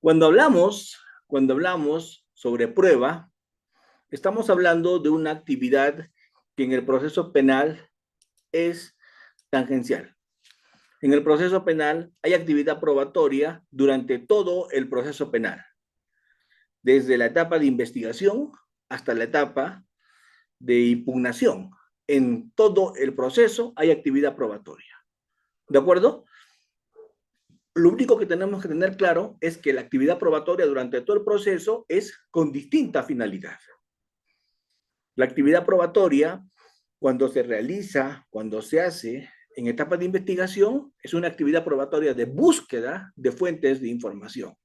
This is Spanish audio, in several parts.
Cuando hablamos sobre prueba, estamos hablando de una actividad que en el proceso penal es tangencial. En el proceso penal hay actividad probatoria durante todo el proceso penal, desde la etapa de investigación hasta la etapa de impugnación. En todo el proceso hay actividad probatoria. ¿De acuerdo? Lo único que tenemos que tener claro es que la actividad probatoria durante todo el proceso es con distinta finalidad. La actividad probatoria, cuando se realiza, cuando se hace en etapa de investigación, es una actividad probatoria de búsqueda de fuentes de información.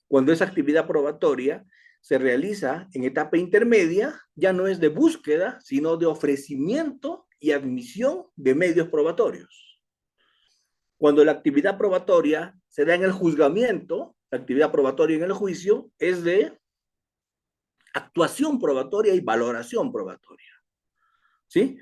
Cuando esa actividad probatoria se realiza en etapa intermedia, ya no es de búsqueda, sino de ofrecimiento y admisión de medios probatorios. Cuando la actividad probatoria se da en el juzgamiento, la actividad probatoria en el juicio es de actuación probatoria y valoración probatoria. ¿Sí?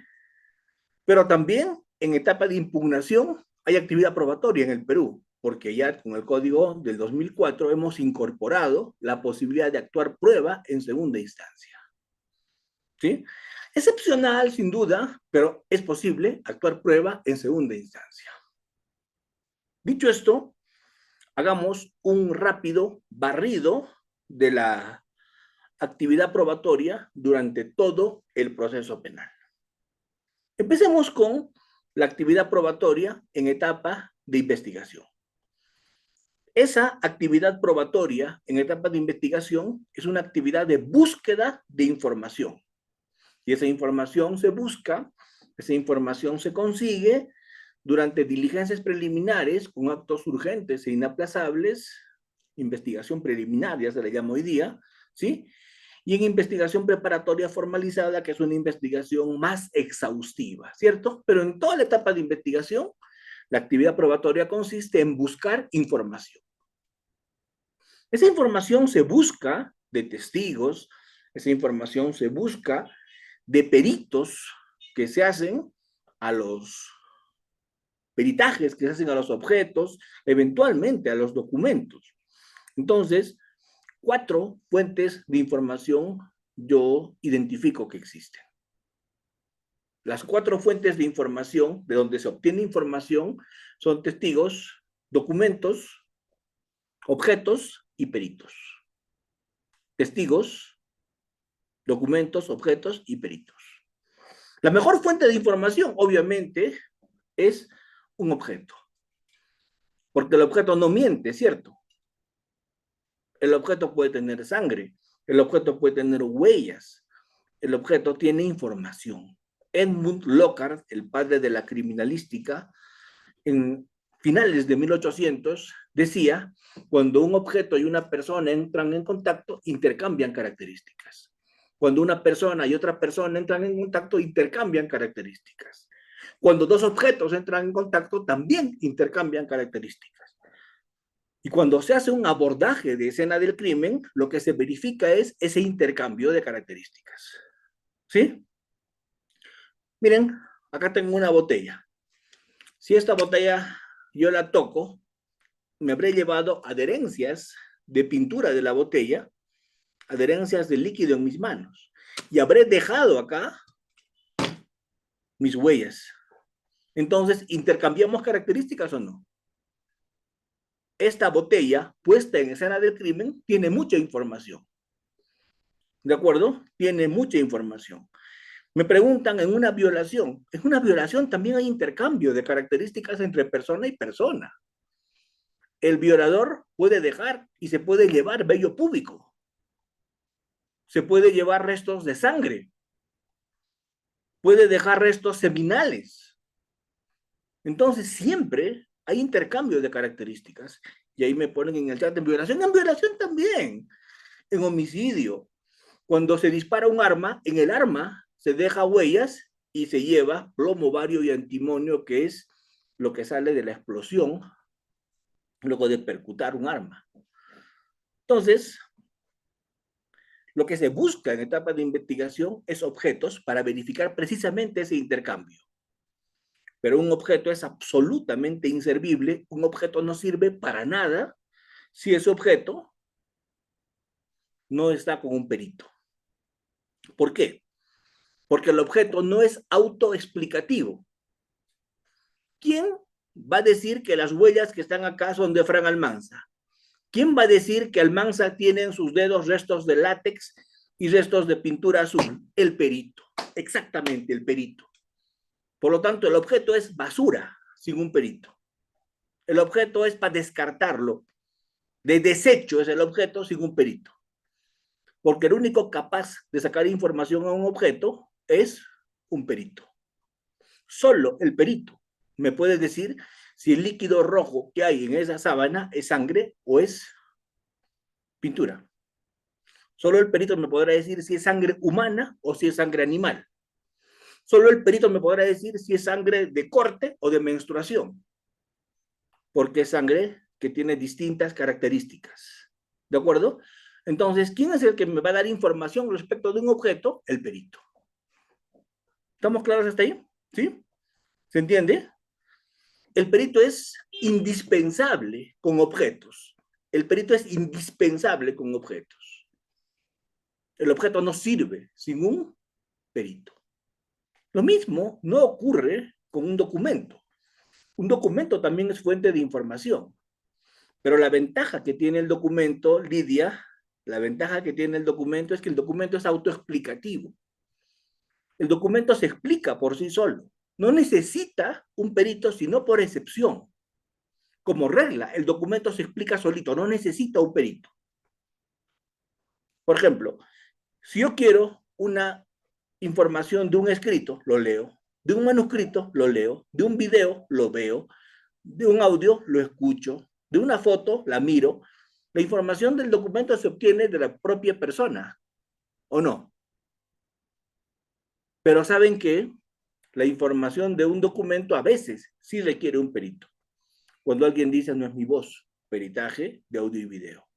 Pero también en etapa de impugnación hay actividad probatoria en el Perú, porque ya con el Código del 2004 hemos incorporado la posibilidad de actuar prueba en segunda instancia. ¿Sí? Excepcional, sin duda, pero es posible actuar prueba en segunda instancia. Dicho esto, hagamos un rápido barrido de la actividad probatoria durante todo el proceso penal. Empecemos con la actividad probatoria en etapa de investigación. Esa actividad probatoria en etapa de investigación es una actividad de búsqueda de información. Y esa información se busca, esa información se consigue durante diligencias preliminares con actos urgentes e inaplazables, investigación preliminar, ya se le llama hoy día, ¿sí? Y en investigación preparatoria formalizada, que es una investigación más exhaustiva, ¿cierto? Pero en toda la etapa de investigación, la actividad probatoria consiste en buscar información. Esa información se busca de testigos, esa información se busca de peritos que se hacen a los peritajes, que se hacen a los objetos, eventualmente a los documentos. Entonces, 4 fuentes de información yo identifico que existen. Las 4 fuentes de información de donde se obtiene información son testigos, documentos, objetos y peritos. Testigos, documentos, objetos y peritos. La mejor fuente de información, obviamente, es un objeto. Porque el objeto no miente, ¿cierto? El objeto puede tener sangre, el objeto puede tener huellas, el objeto tiene información. Edmund Lockhart, el padre de la criminalística, en finales de 1800, decía, cuando un objeto y una persona entran en contacto, intercambian características. Cuando una persona y otra persona entran en contacto, intercambian características. Cuando dos objetos entran en contacto, también intercambian características. Y cuando se hace un abordaje de escena del crimen, lo que se verifica es ese intercambio de características. ¿Sí? Miren, acá tengo una botella. Si esta botella yo la toco, me habré llevado adherencias de pintura de la botella, adherencias de líquido en mis manos. Y habré dejado acá mis huellas. Entonces, ¿intercambiamos características o no? Esta botella, puesta en escena del crimen, tiene mucha información. ¿De acuerdo? Tiene mucha información. Me preguntan en una violación. En una violación también hay intercambio de características entre persona y persona. El violador puede dejar y se puede llevar vello púbico. Se puede llevar restos de sangre. Puede dejar restos seminales. Entonces siempre hay intercambio de características. Y ahí me ponen en el chat, en violación también. En homicidio. Cuando se dispara un arma, en el arma se deja huellas y se lleva plomo, bario y antimonio, que es lo que sale de la explosión luego de percutar un arma. Entonces, lo que se busca en etapa de investigación es objetos para verificar precisamente ese intercambio. Pero un objeto es absolutamente inservible, un objeto no sirve para nada si ese objeto no está con un perito. ¿Por qué? Porque el objeto no es autoexplicativo. ¿Quién va a decir que las huellas que están acá son de Fran Almanza? ¿Quién va a decir que Almanza tiene en sus dedos restos de látex y restos de pintura azul? El perito. Exactamente, el perito. Por lo tanto, el objeto es basura sin un perito. El objeto es para descartarlo. De desecho es el objeto sin un perito. Porque el único capaz de sacar información a un objeto es un perito. Solo el perito me puede decir si el líquido rojo que hay en esa sábana es sangre o es pintura. Solo el perito me podrá decir si es sangre humana o si es sangre animal. Solo el perito me podrá decir si es sangre de corte o de menstruación, porque es sangre que tiene distintas características. ¿De acuerdo? Entonces, ¿quién es el que me va a dar información respecto de un objeto? El perito. ¿Estamos claros hasta ahí? ¿Sí? ¿Se entiende? El perito es indispensable con objetos. El perito es indispensable con objetos. El objeto no sirve sin un perito. Lo mismo no ocurre con un documento. Un documento también es fuente de información. Pero la ventaja que tiene el documento, Lidia, la ventaja que tiene el documento es que el documento es autoexplicativo. El documento se explica por sí solo. No necesita un perito, sino por excepción. Como regla, el documento se explica solito, no necesita un perito. Por ejemplo, si yo quiero una información de un escrito, lo leo. De un manuscrito, lo leo. De un video, lo veo. De un audio, lo escucho. De una foto, la miro. La información del documento se obtiene de la propia persona, ¿o no? Pero ¿saben qué? La información de un documento a veces sí requiere un perito. Cuando alguien dice no es mi voz, peritaje de audio y video.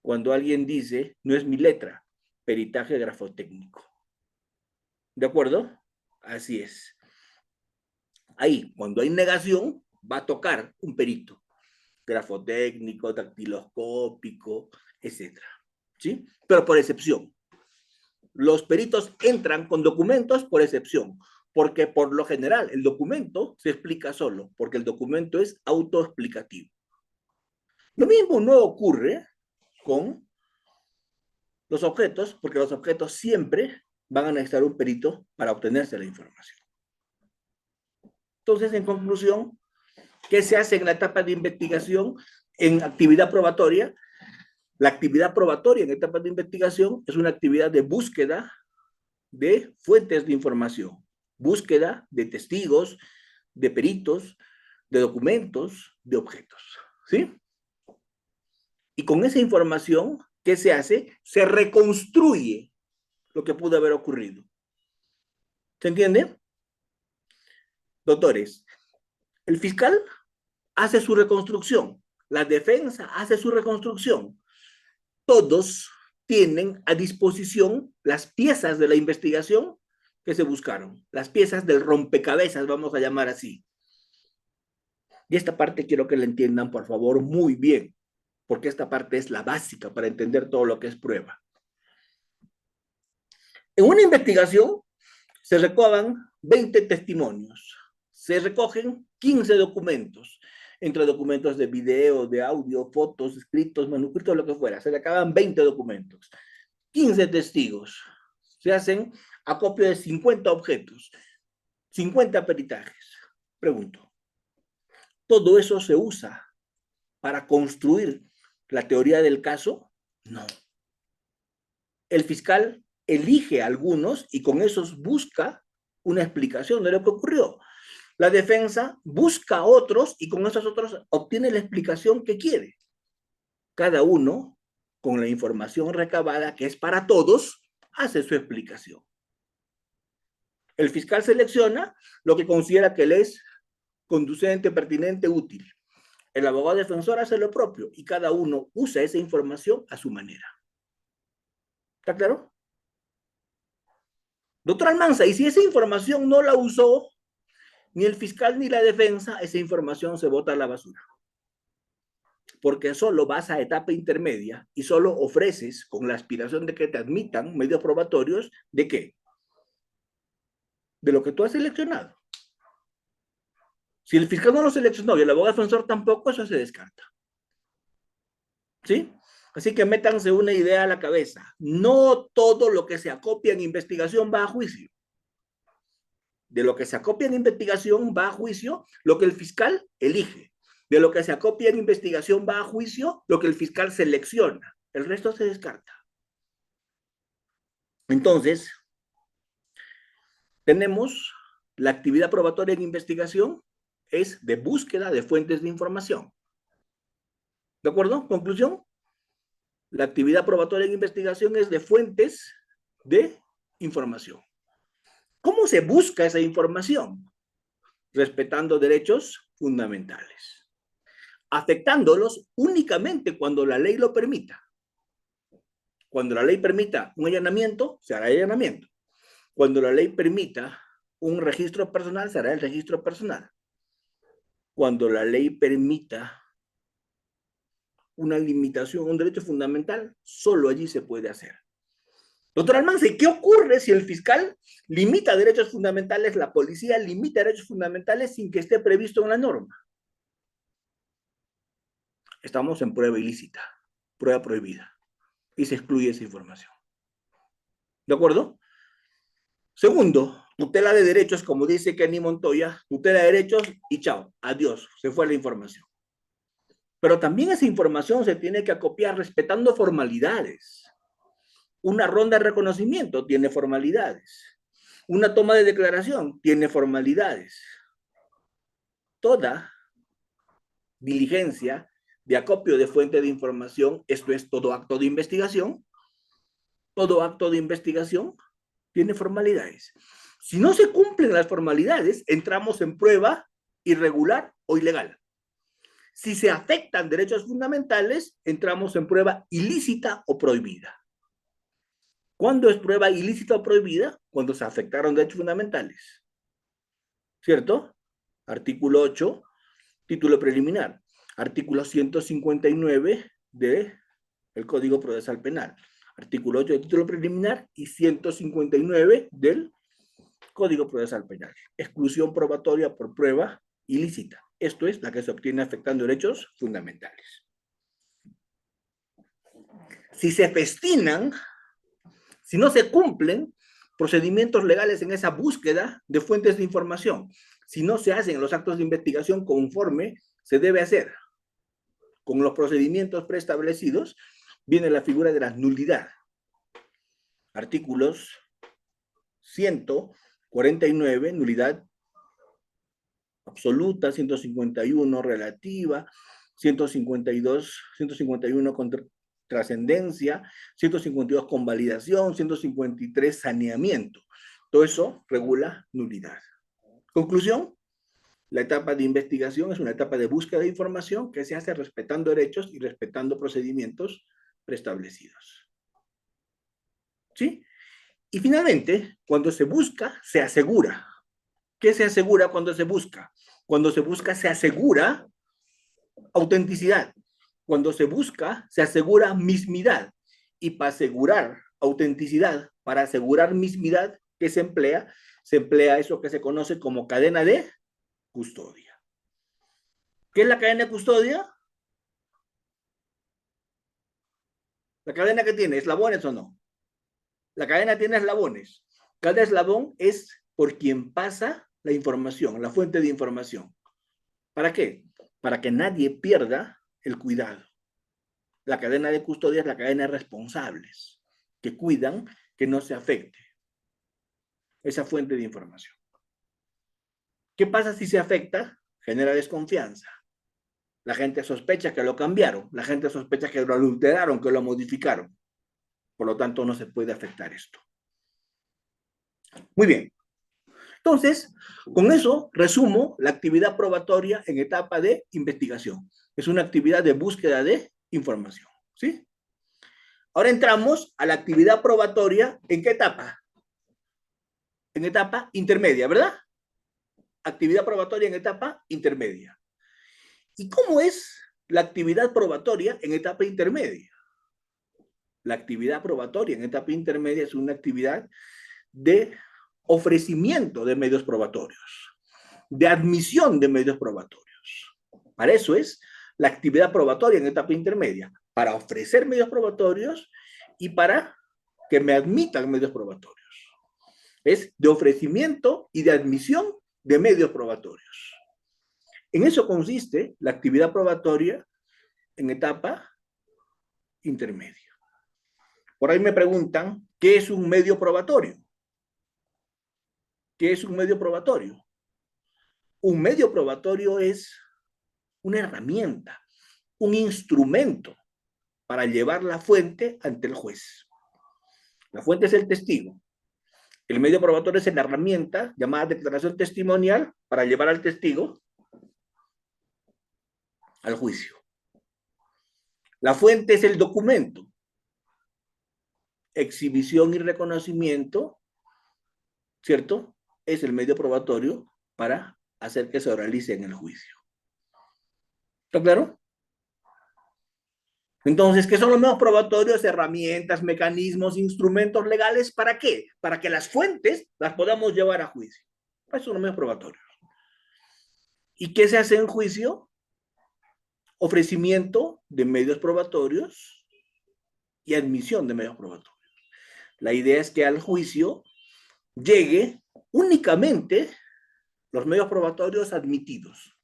Cuando alguien dice no es mi letra, peritaje grafotécnico. ¿De acuerdo? Así es. Ahí, cuando hay negación, va a tocar un perito. Grafotécnico, dactiloscópico, etc. ¿Sí? Pero por excepción. Los peritos entran con documentos por excepción, porque por lo general el documento se explica solo, porque el documento es autoexplicativo. Lo mismo no ocurre con los objetos, porque los objetos siempre van a necesitar un perito para obtenerse la información. Entonces, en conclusión, ¿qué se hace en la etapa de investigación en actividad probatoria? La actividad probatoria en etapa de investigación es una actividad de búsqueda de fuentes de información, búsqueda de testigos, de peritos, de documentos, de objetos, ¿sí? Y con esa información, ¿qué se hace? Se reconstruye lo que pudo haber ocurrido. ¿Se entiende? Doctores, el fiscal hace su reconstrucción, la defensa hace su reconstrucción. Todos tienen a disposición las piezas de la investigación que se buscaron, las piezas del rompecabezas, vamos a llamar así. Y esta parte quiero que la entiendan, por favor, muy bien, porque esta parte es la básica para entender todo lo que es prueba. En una investigación se recogen 20 testimonios, se recogen 15 documentos, entre documentos de video, de audio, fotos, escritos, manuscritos, lo que fuera. Se recaban 20 documentos, 15 testigos. Se hacen acopio de 50 objetos, 50 peritajes. Pregunto, ¿todo eso se usa para construir la teoría del caso? No. El fiscal elige algunos y con esos busca una explicación de lo que ocurrió. La defensa busca otros y con esos otros obtiene la explicación que quiere. Cada uno, con la información recabada, que es para todos, hace su explicación. El fiscal selecciona lo que considera que le es conducente, pertinente, útil. El abogado defensor hace lo propio y cada uno usa esa información a su manera. ¿Está claro? Doctor Almanza, y si esa información no la usó ni el fiscal ni la defensa, esa información se bota a la basura. porque solo vas a etapa intermedia y solo ofreces con la aspiración de que te admitan medios probatorios, ¿de qué? De lo que tú has seleccionado. Si el fiscal no lo seleccionó y el abogado defensor tampoco, eso se descarta. ¿Sí? Así que métanse una idea a la cabeza. No todo lo que se acopia en investigación va a juicio. De lo que se acopia en investigación va a juicio lo que el fiscal elige. De lo que se acopia en investigación va a juicio lo que el fiscal selecciona. El resto se descarta. Entonces, tenemos la actividad probatoria en investigación es de búsqueda de fuentes de información. ¿De acuerdo? Conclusión. La actividad probatoria en investigación es de fuentes de información. ¿Cómo se busca esa información? Respetando derechos fundamentales, afectándolos únicamente cuando la ley lo permita. Cuando la ley permita un allanamiento, se hará allanamiento. Cuando la ley permita un registro personal, se hará el registro personal. Cuando la ley permita una limitación, un derecho fundamental, solo allí se puede hacer. Doctor Almanza, ¿qué ocurre si el fiscal limita derechos fundamentales, la policía limita derechos fundamentales sin que esté previsto en la norma? Estamos en prueba ilícita, prueba prohibida, y se excluye esa información. ¿De acuerdo? Segundo, tutela de derechos, como dice Kenny Montoya, tutela de derechos y chao, adiós, se fue la información. Pero también esa información se tiene que acopiar respetando formalidades. Una ronda de reconocimiento tiene formalidades. Una toma de declaración tiene formalidades. Toda diligencia de acopio de fuente de información, esto es todo acto de investigación, tiene formalidades. Si no se cumplen las formalidades, entramos en prueba irregular o ilegal. Si se afectan derechos fundamentales, entramos en prueba ilícita o prohibida. ¿Cuándo es prueba ilícita o prohibida? Cuando se afectaron derechos fundamentales. ¿Cierto? Artículo 8, título preliminar. Artículo 159 del Código Procesal Penal. Artículo 8 del título preliminar y 159 del Código Procesal Penal. Exclusión probatoria por prueba ilícita. Esto es la que se obtiene afectando derechos fundamentales. Si se festinan, si no se cumplen procedimientos legales en esa búsqueda de fuentes de información, si no se hacen los actos de investigación conforme se debe hacer con los procedimientos preestablecidos, viene la figura de la nulidad. Artículos 149, nulidad absoluta, 151 relativa, 152, 151 con trascendencia, 152 convalidación, 153 saneamiento. Todo eso regula nulidad. Conclusión, la etapa de investigación es una etapa de búsqueda de información que se hace respetando derechos y respetando procedimientos preestablecidos. ¿Sí? Y finalmente, cuando se busca, se asegura. ¿Qué se asegura cuando se busca? Cuando se busca, se asegura autenticidad. Cuando se busca, se asegura mismidad. Y para asegurar autenticidad, para asegurar mismidad, ¿qué se emplea? Se emplea eso que se conoce como cadena de custodia. ¿Qué es la cadena de custodia? La cadena que tiene, ¿eslabones o no? La cadena tiene eslabones. Cada eslabón es por quien pasa la información, la fuente de información. ¿Para qué? Para que nadie pierda el cuidado. La cadena de custodia es la cadena de responsables que cuidan que no se afecte esa fuente de información. ¿Qué pasa si se afecta? Genera desconfianza. La gente sospecha que lo cambiaron, la gente sospecha que lo adulteraron, que lo modificaron. Por lo tanto, no se puede afectar esto. Muy bien. Entonces, con eso resumo la actividad probatoria en etapa de investigación. Es una actividad de búsqueda de información. ¿Sí? Ahora entramos a la actividad probatoria. ¿En qué etapa? En etapa intermedia, ¿verdad? Actividad probatoria en etapa intermedia. ¿Y cómo es la actividad probatoria en etapa intermedia. La actividad probatoria en etapa intermedia es una actividad de ofrecimiento de medios probatorios, de admisión de medios probatorios. Para eso es la actividad probatoria en etapa intermedia, para ofrecer medios probatorios y para que me admitan medios probatorios. Es de ofrecimiento y de admisión de medios probatorios. En eso consiste la actividad probatoria en etapa intermedia. Por ahí me preguntan, ¿qué es un medio probatorio? ¿Qué es un medio probatorio? Un medio probatorio es una herramienta, un instrumento para llevar la fuente ante el juez. La fuente es el testigo. El medio probatorio es la herramienta llamada declaración testimonial para llevar al testigo al juicio. La fuente es el documento. Exhibición y reconocimiento, ¿cierto? Es el medio probatorio para hacer que se oralice en el juicio. ¿Está claro? Entonces, ¿qué son los medios probatorios? Herramientas, mecanismos, instrumentos legales, ¿para qué? Para que las fuentes las podamos llevar a juicio. Esos son los medios probatorios. ¿Y qué se hace en juicio? Ofrecimiento de medios probatorios y admisión de medios probatorios. La idea es que al juicio llegue únicamente los medios probatorios admitidos.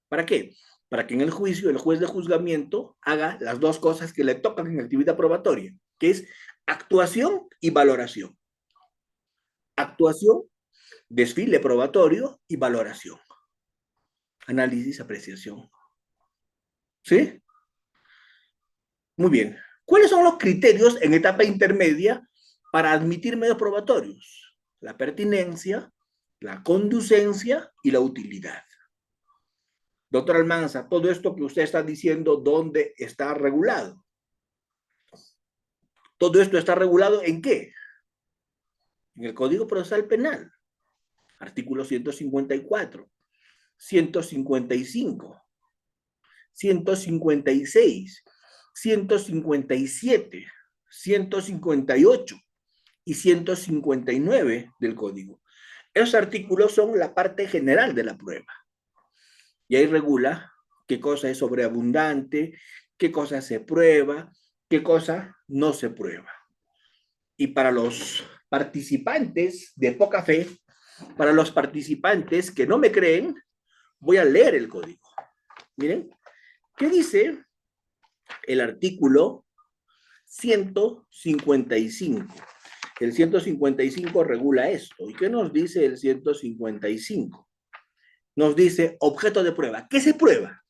¿Para qué? Para que en el juicio el juez de juzgamiento haga las dos cosas que le tocan en la actividad probatoria, que es actuación y valoración. Actuación, desfile probatorio y valoración. Análisis, apreciación. ¿Sí? Muy bien. ¿Cuáles son los criterios en etapa intermedia para admitir medios probatorios? La pertinencia, la conducencia y la utilidad. Doctor Almanza, todo esto que usted está diciendo, ¿dónde está regulado? Todo esto está regulado ¿en qué? En el Código Procesal Penal, artículos 154, 155, 156, 157, 158 y 159 del Código. Esos artículos son la parte general de la prueba. Y ahí regula qué cosa es sobreabundante, qué cosa se prueba, qué cosa no se prueba. Y para los participantes de poca fe, para los participantes que no me creen, voy a leer el código. Miren, ¿qué dice el artículo 155? El 155 regula esto. ¿Y qué nos dice el 155? Nos dice objeto de prueba. ¿Qué se prueba?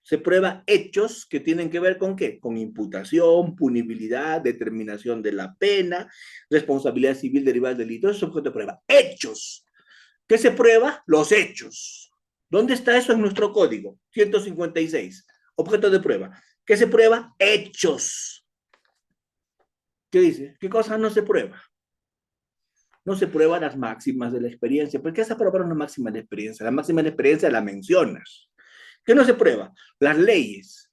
Se prueba hechos que tienen que ver con ¿qué? Con imputación, punibilidad, determinación de la pena, responsabilidad civil derivada del delito. Eso es objeto de prueba. Hechos. ¿Qué se prueba? Los hechos. ¿Dónde está eso en nuestro código? 156. Objeto de prueba. ¿Qué se prueba? Hechos. ¿Qué dice? ¿Qué cosa no se prueba? No se prueban las máximas de la experiencia. ¿Por qué se prueba una máxima de experiencia? La máxima de experiencia la mencionas. ¿Qué no se prueba? Las leyes,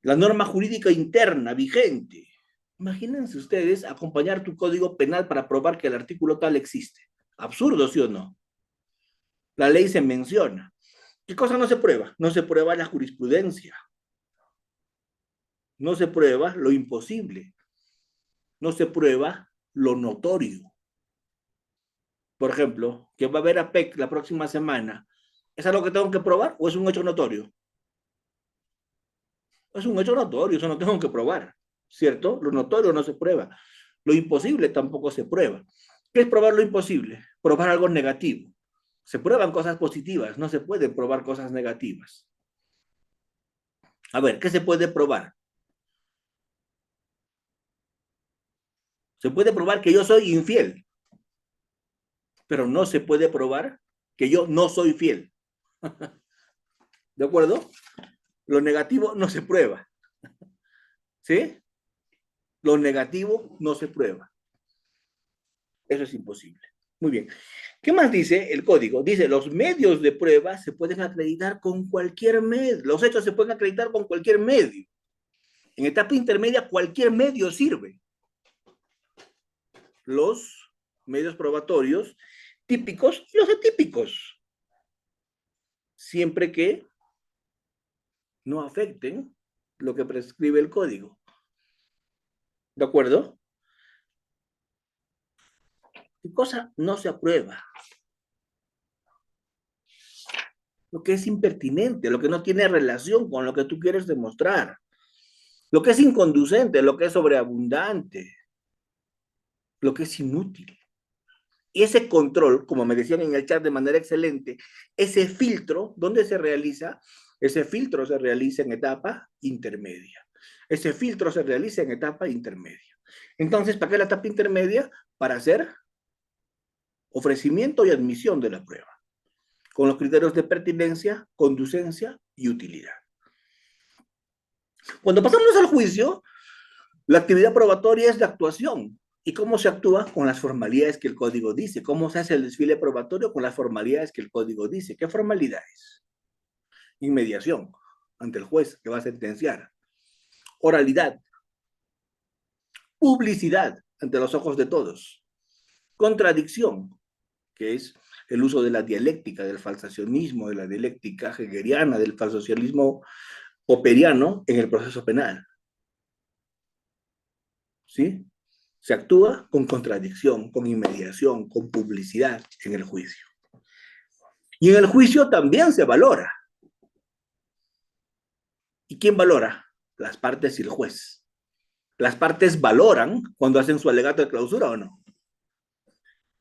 la norma jurídica interna vigente. Imagínense ustedes acompañar tu código penal para probar que el artículo tal existe. Absurdo, ¿sí o no? La ley se menciona. ¿Qué cosa no se prueba? No se prueba la jurisprudencia. No se prueba lo imposible. No se prueba lo notorio. Por ejemplo, que va a haber APEC la próxima semana. ¿Es algo que tengo que probar o es un hecho notorio? Es un hecho notorio, eso no tengo que probar, ¿cierto? Lo notorio no se prueba. Lo imposible tampoco se prueba. ¿Qué es probar lo imposible? Probar algo negativo. Se prueban cosas positivas, no se pueden probar cosas negativas. A ver, ¿qué se puede probar? Se puede probar que yo soy infiel, pero no se puede probar que yo no soy fiel. ¿De acuerdo? Lo negativo no se prueba. ¿Sí? Lo negativo no se prueba. Eso es imposible. Muy bien. ¿Qué más dice el código? Dice, los medios de prueba se pueden acreditar con cualquier medio. Los hechos se pueden acreditar con cualquier medio. En etapa intermedia, cualquier medio sirve. Los medios probatorios típicos y los atípicos, siempre que no afecten lo que prescribe el código. ¿De acuerdo? ¿Qué cosa no se aprueba? Lo que es impertinente, lo que no tiene relación con lo que tú quieres demostrar, lo que es inconducente, lo que es sobreabundante, lo que es inútil. Y ese control, como me decían en el chat de manera excelente, ese filtro, ¿dónde se realiza? Ese filtro se realiza en etapa intermedia. Ese filtro se realiza en etapa intermedia. Entonces, ¿para qué la etapa intermedia? Para hacer ofrecimiento y admisión de la prueba, con los criterios de pertinencia, conducencia y utilidad. Cuando pasamos al juicio, la actividad probatoria es la actuación. ¿Y cómo se actúa? Con las formalidades que el código dice. ¿Cómo se hace el desfile probatorio? Con las formalidades que el código dice. ¿Qué formalidades? Inmediación ante el juez que va a sentenciar. Oralidad. Publicidad ante los ojos de todos. Contradicción, que es el uso de la dialéctica, del falsacionismo, de la dialéctica hegeliana, del falsocialismo popperiano en el proceso penal. ¿Sí? Se actúa con contradicción, con inmediación, con publicidad en el juicio. Y en el juicio también se valora. ¿Y quién valora? Las partes y el juez. Las partes valoran cuando hacen su alegato de clausura o no.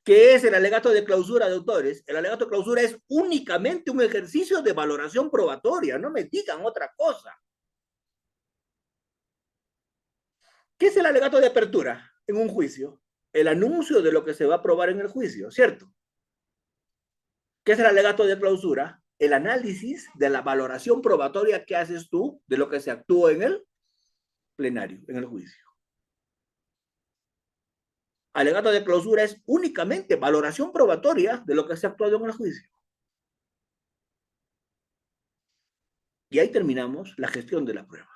¿Qué es el alegato de clausura de autores? El alegato de clausura es únicamente un ejercicio de valoración probatoria. No me digan otra cosa. ¿Qué es el alegato de apertura en un juicio? El anuncio de lo que se va a probar en el juicio, ¿cierto? ¿Qué es el alegato de clausura? El análisis de la valoración probatoria que haces tú de lo que se actuó en el plenario, en el juicio. Alegato de clausura es únicamente valoración probatoria de lo que se ha actuado en el juicio. Y ahí terminamos la gestión de la prueba.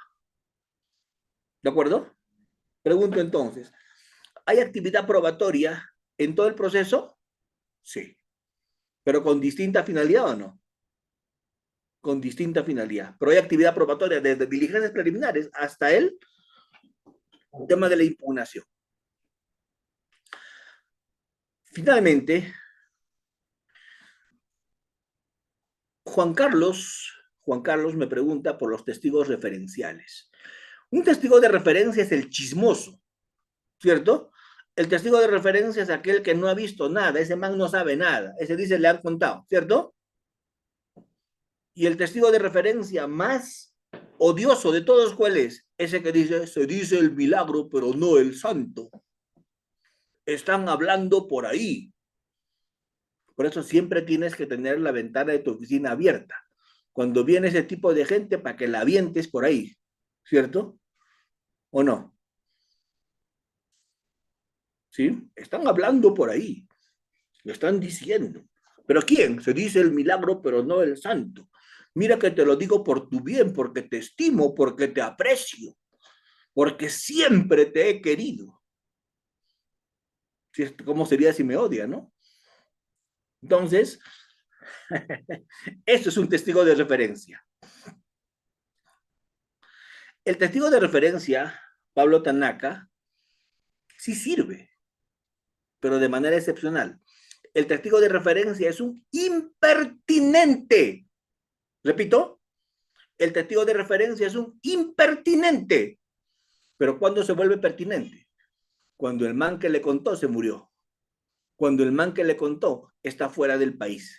¿De acuerdo? Pregunto entonces, ¿hay actividad probatoria en todo el proceso? Sí. ¿Pero con distinta finalidad o no? Con distinta finalidad. Pero hay actividad probatoria desde diligencias preliminares hasta el tema de la impugnación. Finalmente, Juan Carlos me pregunta por los testigos referenciales. Un testigo de referencia es el chismoso, ¿cierto? El testigo de referencia es aquel que no ha visto nada, ese man no sabe nada, ese dice le han contado, ¿cierto? Y el testigo de referencia más odioso de todos, ¿cuál es? Ese que dice, se dice el milagro, pero no el santo. Están hablando por ahí. Por eso siempre tienes que tener la ventana de tu oficina abierta. Cuando viene ese tipo de gente, para que la avientes por ahí, ¿cierto? ¿O no? ¿Sí? Están hablando por ahí, lo están diciendo. ¿Pero quién? Se dice el milagro, pero no el santo. Mira que te lo digo por tu bien, porque te estimo, porque te aprecio, porque siempre te he querido. ¿Cómo sería si me odia, no? Entonces, eso es un testigo de referencia. El testigo de referencia, Pablo Tanaka, sí sirve, pero de manera excepcional. El testigo de referencia es un impertinente. Repito, el testigo de referencia es un impertinente. Pero ¿cuándo se vuelve pertinente? Cuando el man que le contó se murió. Cuando el man que le contó está fuera del país.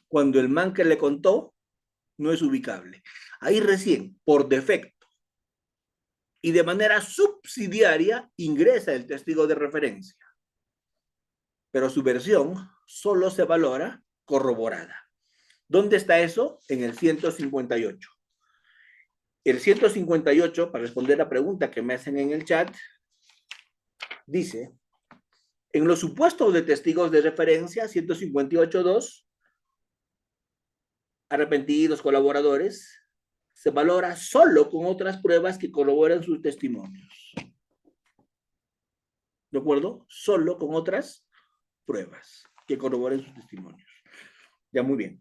Cuando el man que le contó no es ubicable. Ahí recién, por defecto y de manera subsidiaria, ingresa el testigo de referencia. Pero su versión solo se valora corroborada. ¿Dónde está eso? En el 158. El 158, para responder la pregunta que me hacen en el chat, dice, En los supuestos de testigos de referencia, 158.2, arrepentidos, colaboradores, se valora solo con otras pruebas que corroboran sus testimonios. ¿De acuerdo? Solo con otras pruebas que corroboren sus testimonios. Ya, muy bien.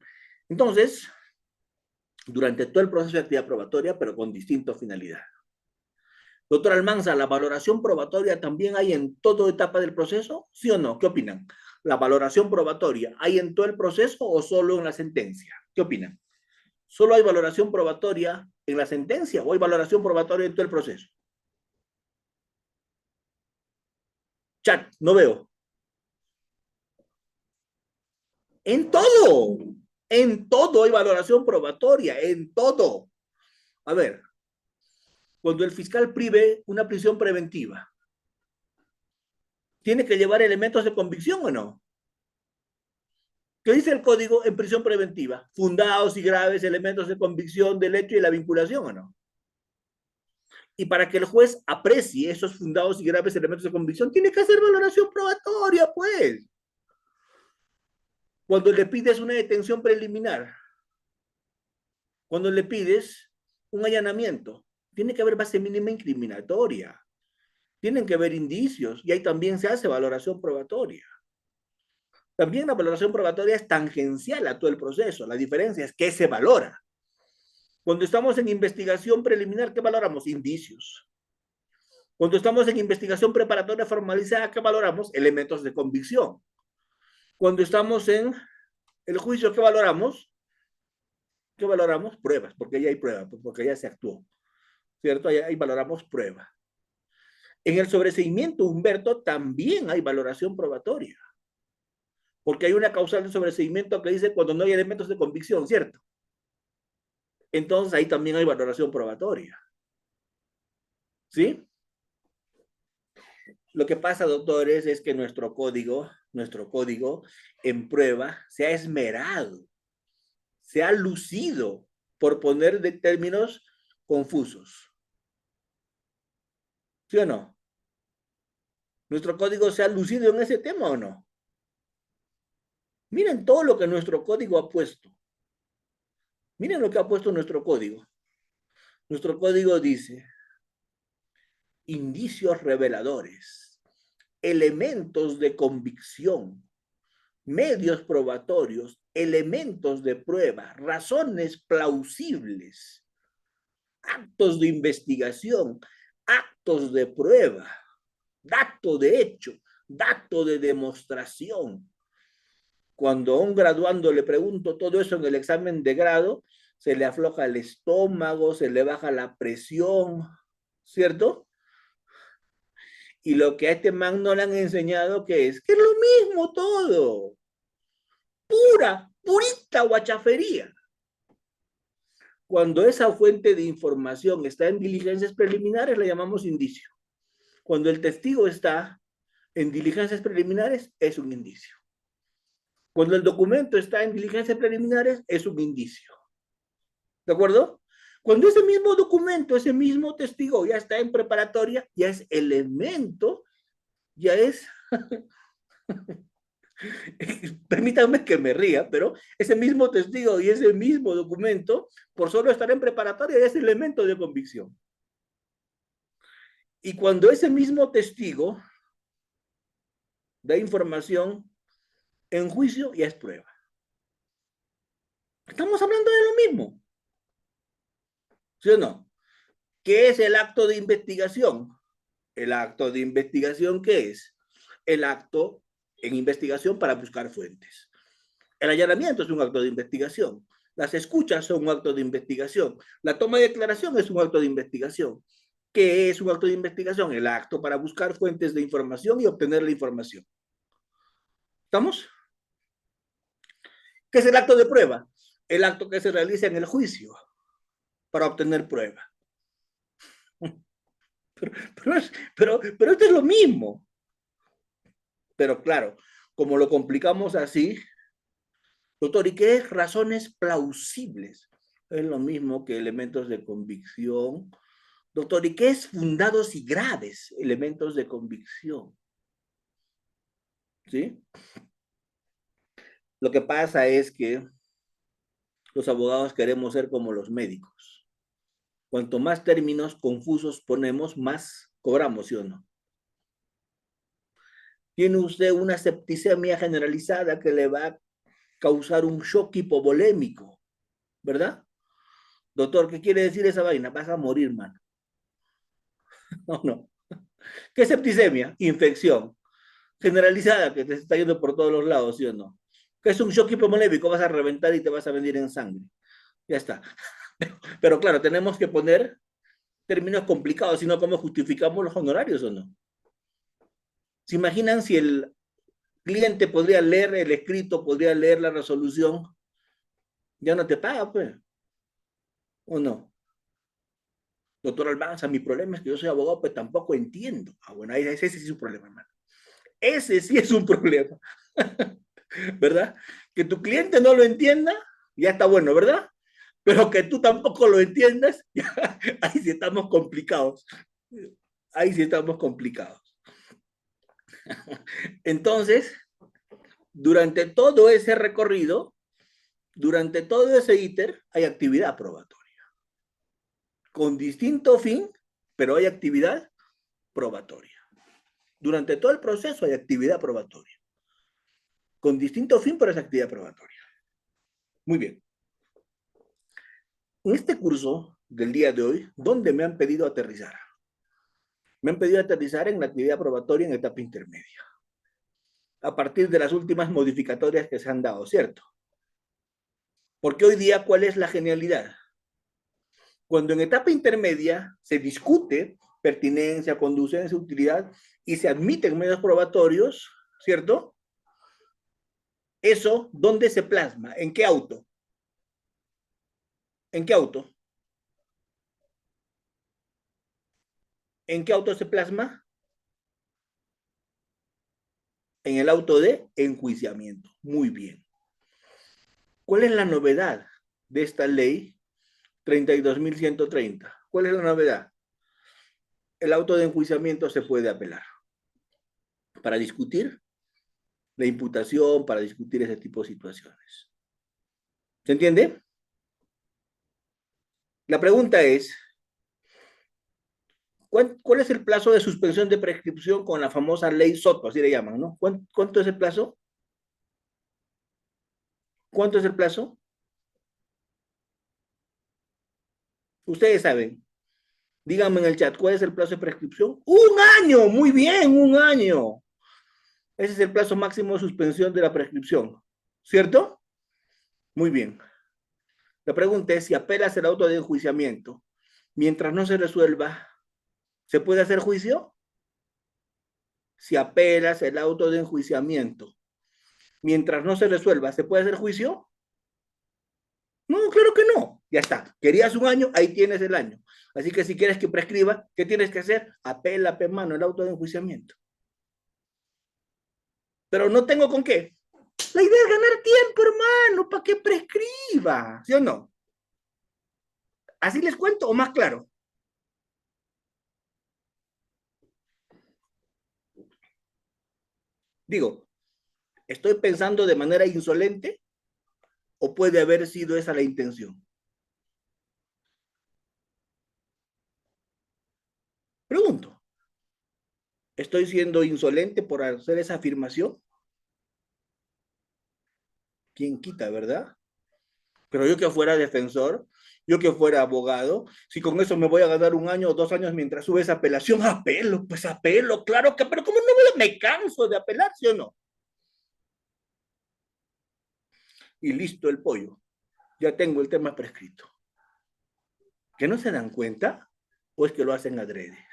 Entonces, durante todo el proceso de actividad probatoria, pero con distinta finalidad. Doctor Almanza, ¿la valoración probatoria también hay en toda etapa del proceso? ¿Sí o no? ¿Qué opinan? ¿La valoración probatoria hay en todo el proceso o solo en la sentencia? ¿Qué opinan? ¿Solo hay valoración probatoria en la sentencia o hay valoración probatoria en todo el proceso? Chat, no veo. En todo hay valoración probatoria, en todo. A ver, cuando el fiscal prive una prisión preventiva, ¿tiene que llevar elementos de convicción o no? ¿Qué dice el código en prisión preventiva? Fundados y graves elementos de convicción del hecho y la vinculación o no. Y para que el juez aprecie esos fundados y graves elementos de convicción, tiene que hacer valoración probatoria, pues. Cuando le pides una detención preliminar, cuando le pides un allanamiento, tiene que haber base mínima incriminatoria. Tienen que haber indicios y ahí también se hace valoración probatoria. También la valoración probatoria es tangencial a todo el proceso. La diferencia es que se valora. Cuando estamos en investigación preliminar, ¿qué valoramos? Indicios. Cuando estamos en investigación preparatoria formalizada, ¿qué valoramos? Elementos de convicción. Cuando estamos en el juicio, ¿qué valoramos? ¿Qué valoramos? Pruebas, porque ya hay pruebas, porque ya se actuó. ¿Cierto? Ahí valoramos pruebas. En el sobreseimiento, Humberto, también hay valoración probatoria. Porque hay una causal de sobreseimiento que dice cuando no hay elementos de convicción, ¿cierto? Entonces ahí también hay valoración probatoria. ¿Sí? Lo que pasa, doctores, es que nuestro código en prueba se ha esmerado, se ha lucido por poner de términos confusos. ¿Sí o no? ¿Nuestro código se ha lucido en ese tema o no? Miren todo lo que nuestro código ha puesto. Miren lo que ha puesto nuestro código. Nuestro código dice indicios reveladores, elementos de convicción, medios probatorios, elementos de prueba, razones plausibles, actos de investigación, actos de prueba, dato de hecho, dato de demostración. Cuando a un graduando le pregunto todo eso en el examen de grado, se le afloja el estómago, se le baja la presión, ¿cierto? Y lo que a este man no le han enseñado que es lo mismo todo. Purita guachafería. Cuando esa fuente de información está en diligencias preliminares, la llamamos indicio. Cuando el testigo está en diligencias preliminares, es un indicio. Cuando el documento está en diligencias preliminares, es un indicio. ¿De acuerdo? Cuando ese mismo documento, ese mismo testigo ya está en preparatoria, ya es elemento, ya es... Permítanme que me ría, pero ese mismo testigo y ese mismo documento, por solo estar en preparatoria, ya es elemento de convicción. Y cuando ese mismo testigo da información en juicio, ya es prueba. Estamos hablando de lo mismo. ¿Sí o no? ¿Qué es el acto de investigación? El acto de investigación, ¿qué es? El acto en investigación para buscar fuentes. El allanamiento es un acto de investigación. Las escuchas son un acto de investigación. La toma de declaración es un acto de investigación. ¿Qué es un acto de investigación? El acto para buscar fuentes de información y obtener la información. ¿Estamos? ¿Qué es el acto de prueba? El acto que se realiza en el juicio para obtener prueba. Pero esto es lo mismo. Pero claro, como lo complicamos así, doctor, ¿y qué es razones plausibles? Es lo mismo que elementos de convicción. Doctor, ¿y qué es fundados y graves elementos de convicción? ¿sí? Lo que pasa es que los abogados queremos ser como los médicos. Cuanto más términos confusos ponemos, más cobramos, ¿sí o no? Tiene usted una septicemia generalizada que le va a causar un shock hipovolémico, ¿verdad? Doctor, ¿qué quiere decir esa vaina? Vas a morir, mano. No, no. ¿Qué septicemia? Infección generalizada que te está yendo por todos los lados, ¿sí o no? ¿Qué es un shock hipovolémico? Vas a reventar y te vas a venir en sangre. Ya está. Pero claro, tenemos que poner términos complicados, si no, ¿cómo justificamos los honorarios o no? ¿Se imaginan si el cliente podría leer el escrito, podría leer la resolución? Ya no te paga, pues, ¿o no? Doctor Almanza, mi problema es que yo soy abogado, pues tampoco entiendo. Ah, bueno, ese sí es un problema, hermano. Ese sí es un problema, ¿verdad? Que tu cliente no lo entienda, ya está bueno, ¿verdad? Pero que tú tampoco lo entiendas, ya, ahí sí estamos complicados. Ahí sí estamos complicados. Entonces, durante todo ese recorrido, durante todo ese íter, hay actividad probatoria. Con distinto fin, pero hay actividad probatoria. Durante todo el proceso hay actividad probatoria. Con distinto fin, pero es actividad probatoria. Muy bien. En este curso del día de hoy, ¿dónde me han pedido aterrizar? Me han pedido aterrizar en la actividad probatoria en etapa intermedia, a partir de las últimas modificatorias que se han dado, ¿cierto? Porque hoy día, ¿cuál es la genialidad? Cuando en etapa intermedia se discute pertinencia, conducencia, utilidad y se admiten medios probatorios, ¿cierto? Eso, ¿dónde se plasma? ¿En qué auto? ¿En qué auto? ¿En qué auto se plasma? En el auto de enjuiciamiento. Muy bien. ¿Cuál es la novedad de esta ley 32.130? ¿Cuál es la novedad? El auto de enjuiciamiento se puede apelar para discutir la imputación, para discutir ese tipo de situaciones. ¿Se entiende? La pregunta es, ¿cuál es el plazo de suspensión de prescripción con la famosa ley Soto, así le llaman, ¿no? ¿Cuánto es el plazo? ¿Cuánto es el plazo? Ustedes saben. Díganme en el chat, ¿cuál es el plazo de prescripción? ¡Un año! Muy bien, un año. Ese es el plazo máximo de suspensión de la prescripción. ¿Cierto? Muy bien. La pregunta es, si apelas el auto de enjuiciamiento, mientras no se resuelva, ¿se puede hacer juicio? Si apelas el auto de enjuiciamiento, mientras no se resuelva, ¿se puede hacer juicio? No, claro que no. Ya está. Querías un año, ahí tienes el año. Así que si quieres que prescriba, ¿qué tienes que hacer? Apela, mano, el auto de enjuiciamiento. Pero no tengo con qué. La idea es ganar tiempo, hermano, para que prescriba. ¿Sí o no? ¿Así les cuento o más claro? Digo, ¿estoy pensando de manera insolente o puede haber sido esa la intención? Pregunto, ¿estoy siendo insolente por hacer esa afirmación? ¿Quién quita, verdad? Pero yo que fuera defensor, yo que fuera abogado, si con eso me voy a ganar un año o 2 años mientras sube esa apelación, apelo, pues apelo, claro que, pero ¿cómo no me canso de apelar, sí o no? Y listo el pollo, ya tengo el tema prescrito. ¿Que no se dan cuenta? ¿O es que lo hacen adrede?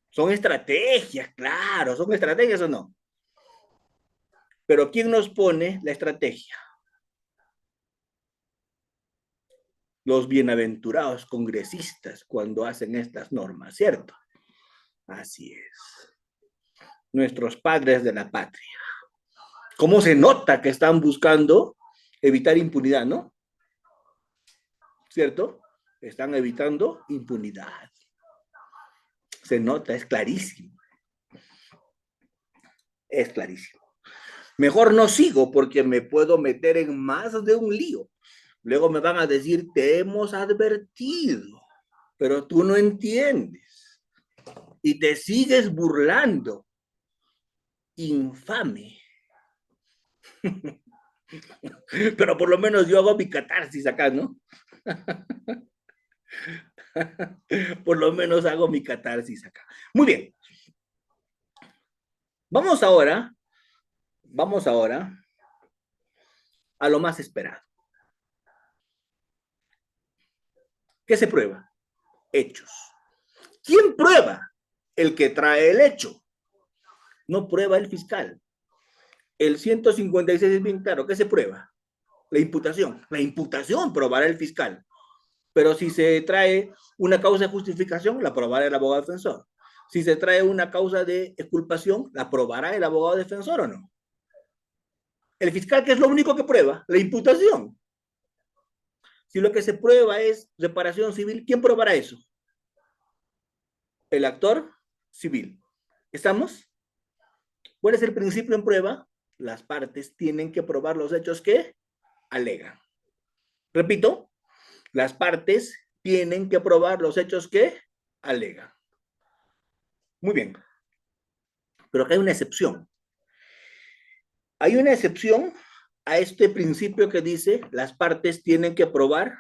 Son estrategias, claro, son estrategias o no. Pero ¿quién nos pone la estrategia? Los bienaventurados congresistas cuando hacen estas normas, ¿cierto? Así es. Nuestros padres de la patria. ¿Cómo se nota que están buscando evitar impunidad, no? ¿Cierto? Están evitando impunidad. Se nota, es clarísimo. Es clarísimo. Mejor no sigo porque me puedo meter en más de un lío. Luego me van a decir, te hemos advertido, pero tú no entiendes. Y te sigues burlando. Infame. Pero por lo menos yo hago mi catarsis acá, ¿no? Por lo menos hago mi catarsis acá. Muy bien. Vamos ahora a lo más esperado. ¿Qué se prueba? Hechos. ¿Quién prueba? El que trae el hecho. No prueba el fiscal. El 156 es bien claro. ¿Qué se prueba? La imputación. La imputación probará el fiscal. Pero si se trae una causa de justificación, la probará el abogado defensor. Si se trae una causa de exculpación, ¿la probará el abogado defensor o no? El fiscal, ¿qué es lo único que prueba? La imputación. Si lo que se prueba es reparación civil, ¿quién probará eso? El actor civil. ¿Estamos? ¿Cuál es el principio en prueba? Las partes tienen que probar los hechos que alegan. Repito, las partes tienen que probar los hechos que alegan. Muy bien. Pero acá hay una excepción. Hay una excepción a este principio que dice las partes tienen que probar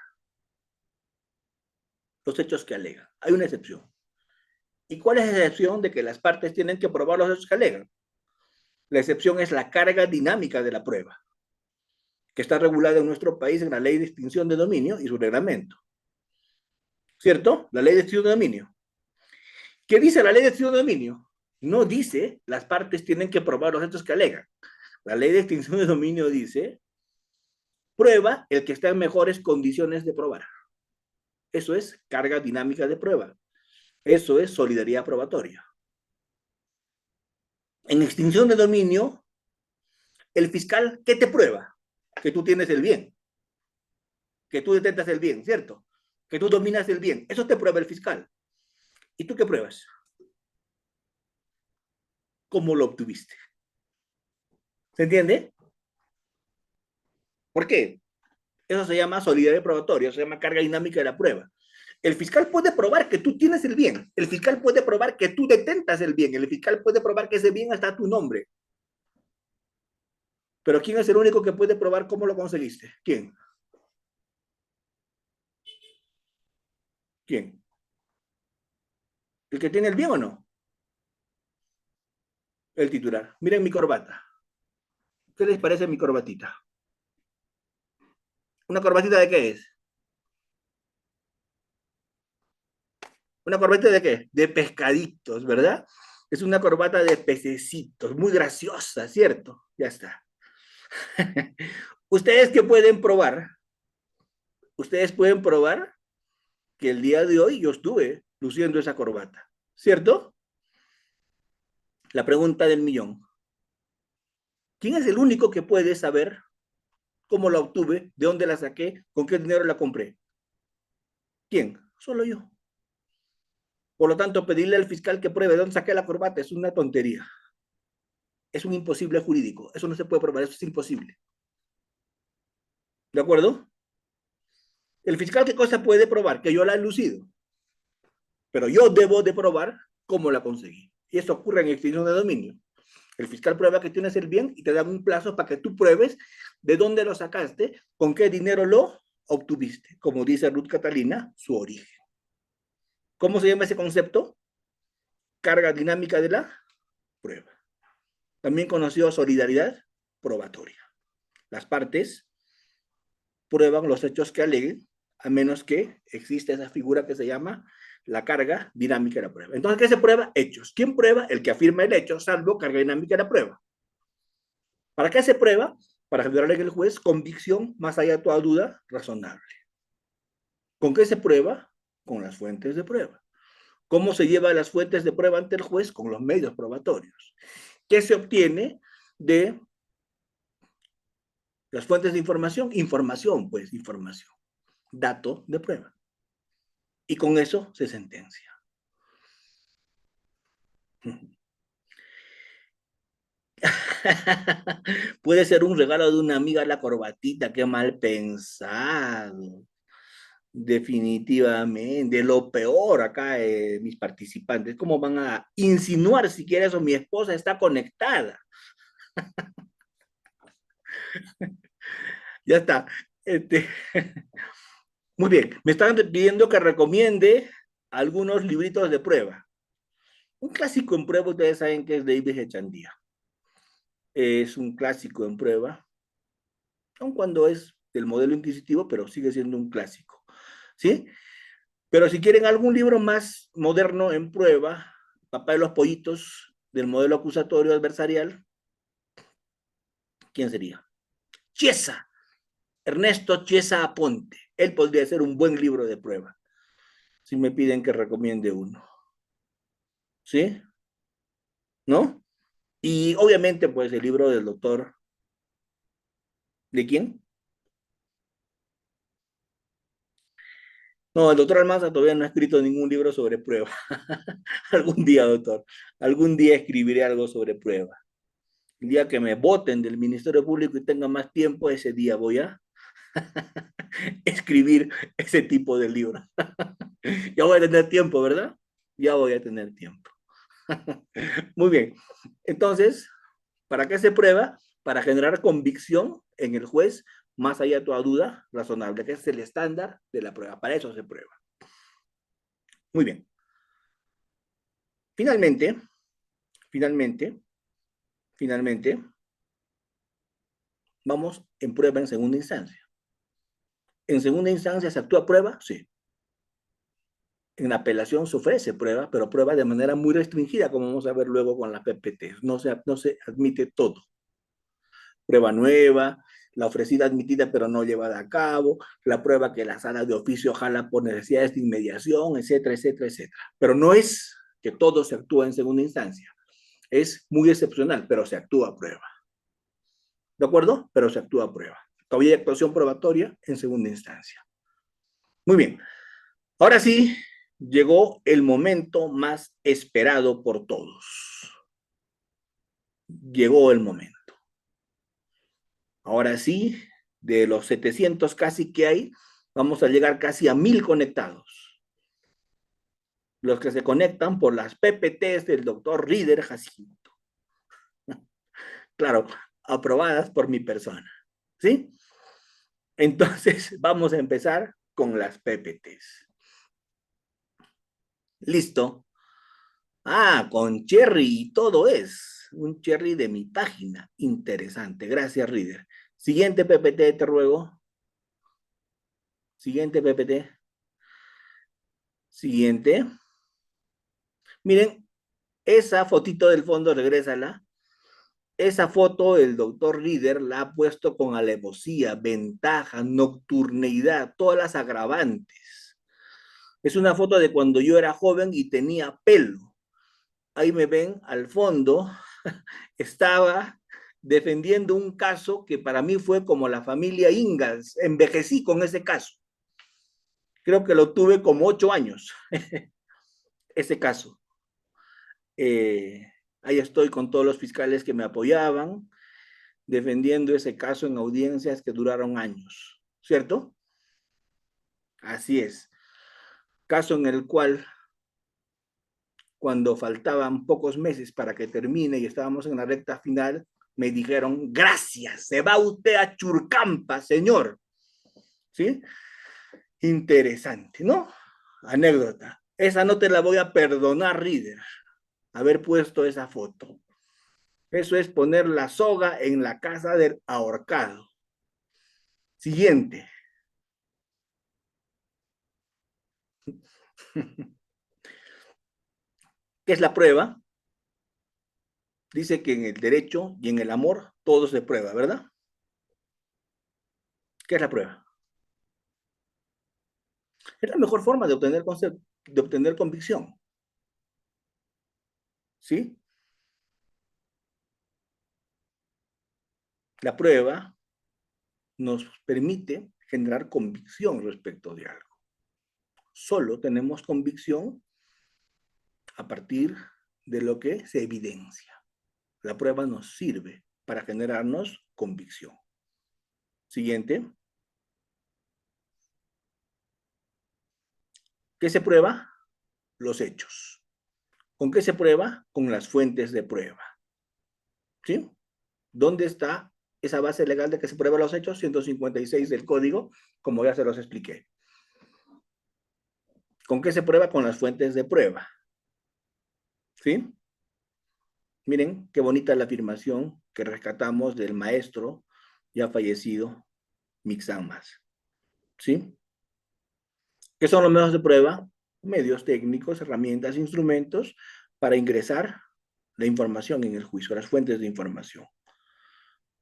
los hechos que alegan. Hay una excepción. ¿Y cuál es la excepción de que las partes tienen que probar los hechos que alegan? La excepción es la carga dinámica de la prueba, que está regulada en nuestro país en la Ley de Extinción de Dominio y su reglamento. ¿Cierto? La Ley de Extinción de Dominio. ¿Qué dice la Ley de Extinción de Dominio? No dice las partes tienen que probar los hechos que alegan. La Ley de Extinción de Dominio dice prueba el que está en mejores condiciones de probar. Eso es carga dinámica de prueba. Eso es solidaridad probatoria. En extinción de dominio, el fiscal, ¿qué te prueba? Que tú tienes el bien, que tú detentas el bien, ¿cierto? Que tú dominas el bien. Eso te prueba el fiscal. ¿Y tú qué pruebas? ¿Cómo lo obtuviste? ¿Se entiende? ¿Por qué? Eso se llama solidaridad probatoria, se llama carga dinámica de la prueba. El fiscal puede probar que tú tienes el bien. El fiscal puede probar que tú detentas el bien. El fiscal puede probar que ese bien está a tu nombre. Pero ¿quién es el único que puede probar cómo lo conseguiste? ¿Quién? ¿Quién? ¿El que tiene el bien o no? El titular. Miren mi corbata. ¿Qué les parece mi corbatita? ¿Una corbatita de qué es? ¿Una corbatita de qué? De pescaditos, ¿verdad? Es una corbata de pececitos, muy graciosa, ¿cierto? Ya está. Ustedes que pueden probar, ustedes pueden probar que el día de hoy yo estuve luciendo esa corbata, ¿cierto? La pregunta del millón. ¿Quién es el único que puede saber cómo la obtuve, de dónde la saqué, con qué dinero la compré? ¿Quién? Solo yo. Por lo tanto, pedirle al fiscal que pruebe de dónde saqué la corbata es una tontería. Es un imposible jurídico. Eso no se puede probar, eso es imposible. ¿De acuerdo? El fiscal, ¿qué cosa puede probar? Que yo la he lucido. Pero yo debo de probar cómo la conseguí. Y eso ocurre en extinción de dominio. El fiscal prueba que tienes el bien y te da un plazo para que tú pruebes de dónde lo sacaste, con qué dinero lo obtuviste. Como dice Ruth Catalina, su origen. ¿Cómo se llama ese concepto? Carga dinámica de la prueba. También conocido solidaridad probatoria. Las partes prueban los hechos que aleguen, a menos que exista esa figura que se llama la carga dinámica de la prueba. Entonces, ¿qué se prueba? Hechos. ¿Quién prueba? El que afirma el hecho, salvo carga dinámica de la prueba. ¿Para qué se prueba? Para generarle al juez convicción más allá de toda duda razonable. ¿Con qué se prueba? Con las fuentes de prueba. ¿Cómo se lleva las fuentes de prueba ante el juez? Con los medios probatorios. ¿Qué se obtiene de las fuentes de información? Información, pues, información. Dato de prueba. Y con eso se sentencia. Puede ser un regalo de una amiga la corbatita, qué mal pensado. Definitivamente, lo peor acá, mis participantes, ¿cómo van a insinuar siquiera eso? Mi esposa está conectada. Ya está. Este, muy bien, me están pidiendo que recomiende algunos libritos de prueba. Un clásico en prueba, ustedes saben que es David Echandía. Es un clásico en prueba, aun cuando es del modelo inquisitivo, pero sigue siendo un clásico. ¿Sí? Pero si quieren algún libro más moderno en prueba, Papá de los Pollitos, del modelo acusatorio adversarial, ¿quién sería? Chiesa, Ernesto Chiesa Aponte. Él podría ser un buen libro de prueba, si me piden que recomiende uno. ¿Sí? ¿No? Y obviamente, pues, el libro del doctor, ¿de quién? No, el doctor Almanza todavía no ha escrito ningún libro sobre prueba. Algún día, doctor, algún día escribiré algo sobre prueba. El día que me voten del Ministerio Público y tenga más tiempo, ese día voy a escribir ese tipo de libro. Ya voy a tener tiempo, ¿verdad? Ya voy a tener tiempo. Muy bien. Entonces, ¿para qué se prueba? Para generar convicción en el juez, más allá de toda duda razonable, que es el estándar de la prueba. Para eso se prueba. Muy bien. Finalmente, finalmente, finalmente, vamos en prueba en segunda instancia. En segunda instancia se actúa prueba, sí. En la apelación se ofrece prueba, pero prueba de manera muy restringida, como vamos a ver luego con las PPT. No se admite todo. Prueba nueva, la ofrecida admitida pero no llevada a cabo, la prueba que la sala de oficio jala por necesidades de inmediación, etcétera, etcétera, etcétera. Pero no es que todo se actúa en segunda instancia. Es muy excepcional, pero se actúa a prueba. ¿De acuerdo? Pero se actúa a prueba. Todavía hay actuación probatoria en segunda instancia. Muy bien. Ahora sí, llegó el momento más esperado por todos. Llegó el momento. Ahora sí, de los 700 casi que hay, vamos a llegar casi a 1000 conectados. Los que se conectan por las PPTs del doctor Rieder Jacinto. Claro, aprobadas por mi persona. ¿Sí? Entonces, vamos a empezar con las PPTs. ¿Listo? Ah, con Cherry y todo es. Un Cherry de mi página. Interesante. Gracias, Reader. Siguiente PPT, te ruego. Siguiente PPT. Siguiente. Miren, esa fotito del fondo, regrésala. Esa foto el doctor Reader la ha puesto con alevosía, ventaja, nocturneidad, todas las agravantes. Es una foto de cuando yo era joven y tenía pelo. Ahí me ven al fondo, estaba defendiendo un caso que para mí fue como la familia Ingalls. Envejecí con ese caso. Creo que lo tuve como 8 años, ese caso. Ahí estoy con todos los fiscales que me apoyaban, defendiendo ese caso en audiencias que duraron años, ¿cierto? Así es. Caso en el cual, cuando faltaban pocos meses para que termine y estábamos en la recta final, me dijeron, gracias, se va usted a Churcampa, señor. ¿Sí? Interesante, ¿no? Anécdota. Esa no te la voy a perdonar, Reader, haber puesto esa foto. Eso es poner la soga en la casa del ahorcado. Siguiente. ¿Qué es la prueba? Dice que en el derecho y en el amor todo se prueba, ¿verdad? ¿Qué es la prueba? Es la mejor forma de obtener convicción. ¿Sí? La prueba nos permite generar convicción respecto de algo. Solo tenemos convicción a partir de lo que se evidencia. La prueba nos sirve para generarnos convicción. Siguiente. ¿Qué se prueba? Los hechos. ¿Con qué se prueba? Con las fuentes de prueba. ¿Sí? ¿Dónde está esa base legal de que se prueba los hechos? 156 del código, como ya se los expliqué. ¿Con qué se prueba? Con las fuentes de prueba. ¿Sí? Miren qué bonita la afirmación que rescatamos del maestro ya fallecido, Mixamas. ¿Sí? ¿Qué son los medios de prueba? Medios técnicos, herramientas, instrumentos para ingresar la información en el juicio, las fuentes de información.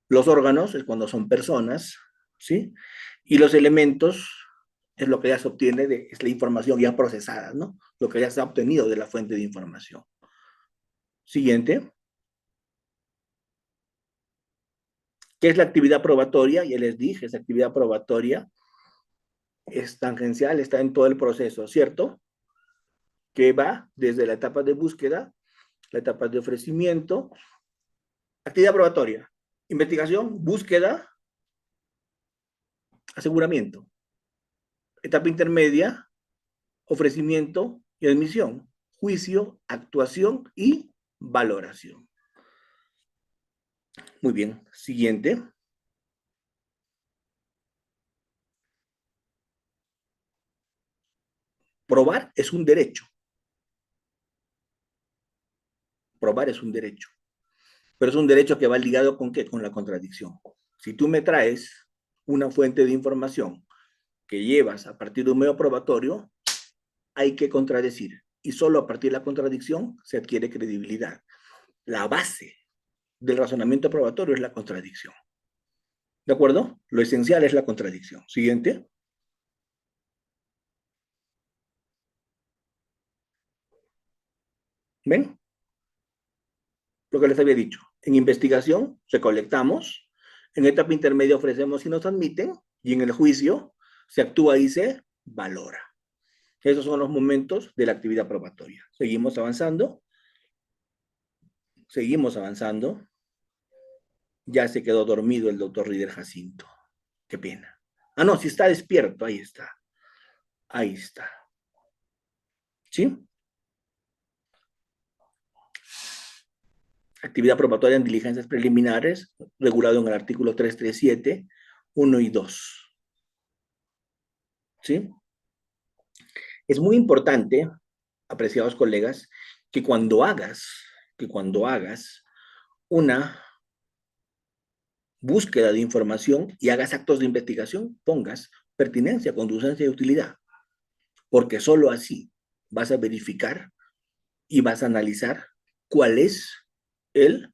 Los órganos es cuando son personas, ¿sí? Y los elementos es lo que ya se obtiene, es la información ya procesada, ¿no? Lo que ya se ha obtenido de la fuente de información. Siguiente. ¿Qué es la actividad probatoria? Ya les dije, esa actividad probatoria es tangencial, está en todo el proceso, ¿cierto? Que va desde la etapa de búsqueda, la etapa de ofrecimiento, actividad probatoria, investigación, búsqueda, aseguramiento. Etapa intermedia, ofrecimiento y admisión, juicio, actuación y valoración. Muy bien, siguiente. Probar es un derecho. Probar es un derecho. Pero es un derecho que va ligado con ¿qué? Con la contradicción. Si tú me traes una fuente de información que llevas a partir de un medio probatorio, hay que contradecir. Y solo a partir de la contradicción se adquiere credibilidad. La base del razonamiento probatorio es la contradicción. ¿De acuerdo? Lo esencial es la contradicción. Siguiente. ¿Ven? Lo que les había dicho. En investigación recolectamos, en etapa intermedia ofrecemos y nos admiten, y en el juicio se actúa y se valora. Esos son los momentos de la actividad probatoria. Seguimos avanzando. Seguimos avanzando. Ya se quedó dormido el doctor Rider Jacinto. Qué pena. Ah, no, si está despierto, ahí está. Ahí está. ¿Sí? Actividad probatoria en diligencias preliminares, regulado en el artículo 337, 1 y 2. ¿Sí? Es muy importante, apreciados colegas, que cuando hagas una búsqueda de información y hagas actos de investigación, pongas pertinencia, conducencia y utilidad, porque solo así vas a verificar y vas a analizar cuál es el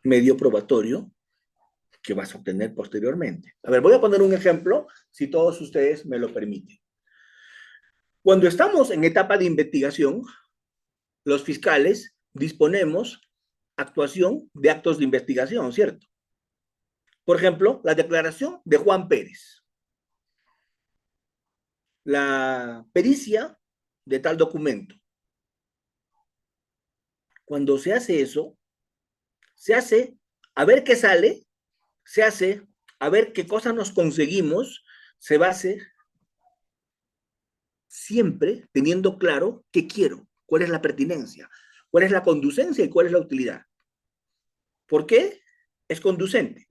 medio probatorio que vas a obtener posteriormente. A ver, voy a poner un ejemplo, si todos ustedes me lo permiten. Cuando estamos en etapa de investigación, los fiscales disponemos actuación de actos de investigación, ¿cierto? Por ejemplo, la declaración de Juan Pérez, la pericia de tal documento. Cuando se hace eso, se hace a ver qué sale, se hace a ver qué cosas nos conseguimos, se base siempre teniendo claro qué quiero, cuál es la pertinencia, cuál es la conducencia y cuál es la utilidad. ¿Por qué es conducente?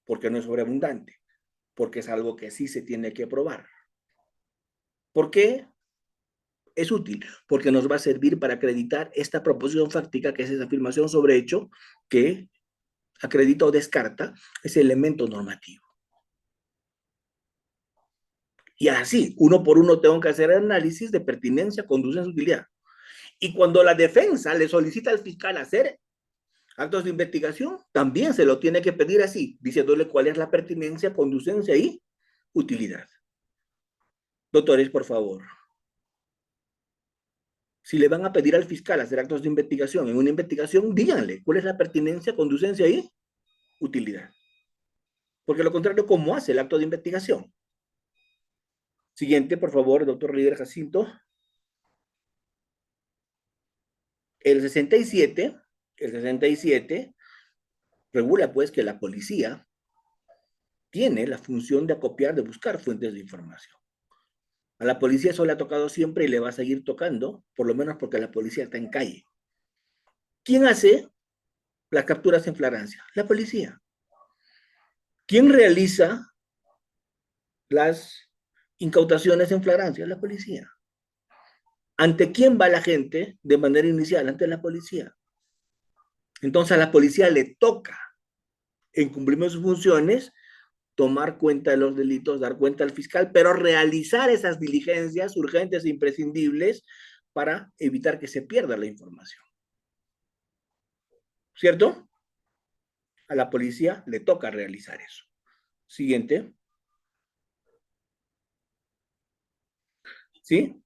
Porque no es sobreabundante, porque es algo que sí se tiene que probar. ¿Por qué es útil? Porque nos va a servir para acreditar esta proposición fáctica, que es esa afirmación sobre hecho que acredita o descarta ese elemento normativo. Y así, uno por uno tengo que hacer análisis de pertinencia, conducencia y utilidad. Y cuando la defensa le solicita al fiscal hacer actos de investigación, también se lo tiene que pedir así, diciéndole cuál es la pertinencia, conducencia y utilidad. Doctores, por favor, si le van a pedir al fiscal hacer actos de investigación en una investigación, díganle cuál es la pertinencia, conducencia y utilidad. Porque lo contrario, ¿cómo hace el acto de investigación? Siguiente, por favor, doctor Líder Jacinto. El 67 regula pues que la policía tiene la función de acopiar, de buscar fuentes de información. A la policía eso le ha tocado siempre y le va a seguir tocando, por lo menos porque la policía está en calle. ¿Quién hace las capturas en flagrancia? La policía. ¿Quién realiza las incautaciones en flagrancia? La policía. ¿Ante quién va la gente de manera inicial? Ante la policía. Entonces a la policía le toca, en cumplimiento de sus funciones, tomar cuenta de los delitos, dar cuenta al fiscal, pero realizar esas diligencias urgentes e imprescindibles para evitar que se pierda la información. ¿Cierto? A la policía le toca realizar eso. Siguiente. ¿Sí?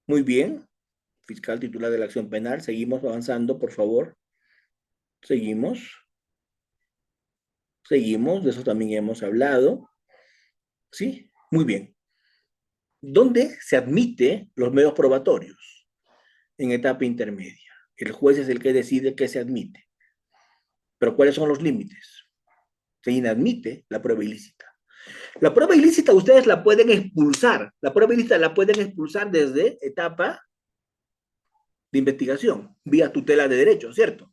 Muy bien. Fiscal titular de la acción penal. Seguimos avanzando, por favor. Seguimos. Seguimos. De eso también hemos hablado. ¿Sí? Muy bien. ¿Dónde se admite los medios probatorios? En etapa intermedia. El juez es el que decide qué se admite. Pero ¿cuáles son los límites? Se inadmite la prueba ilícita. La prueba ilícita ustedes la pueden expulsar. La prueba ilícita la pueden expulsar desde etapa de investigación, vía tutela de derecho, ¿cierto?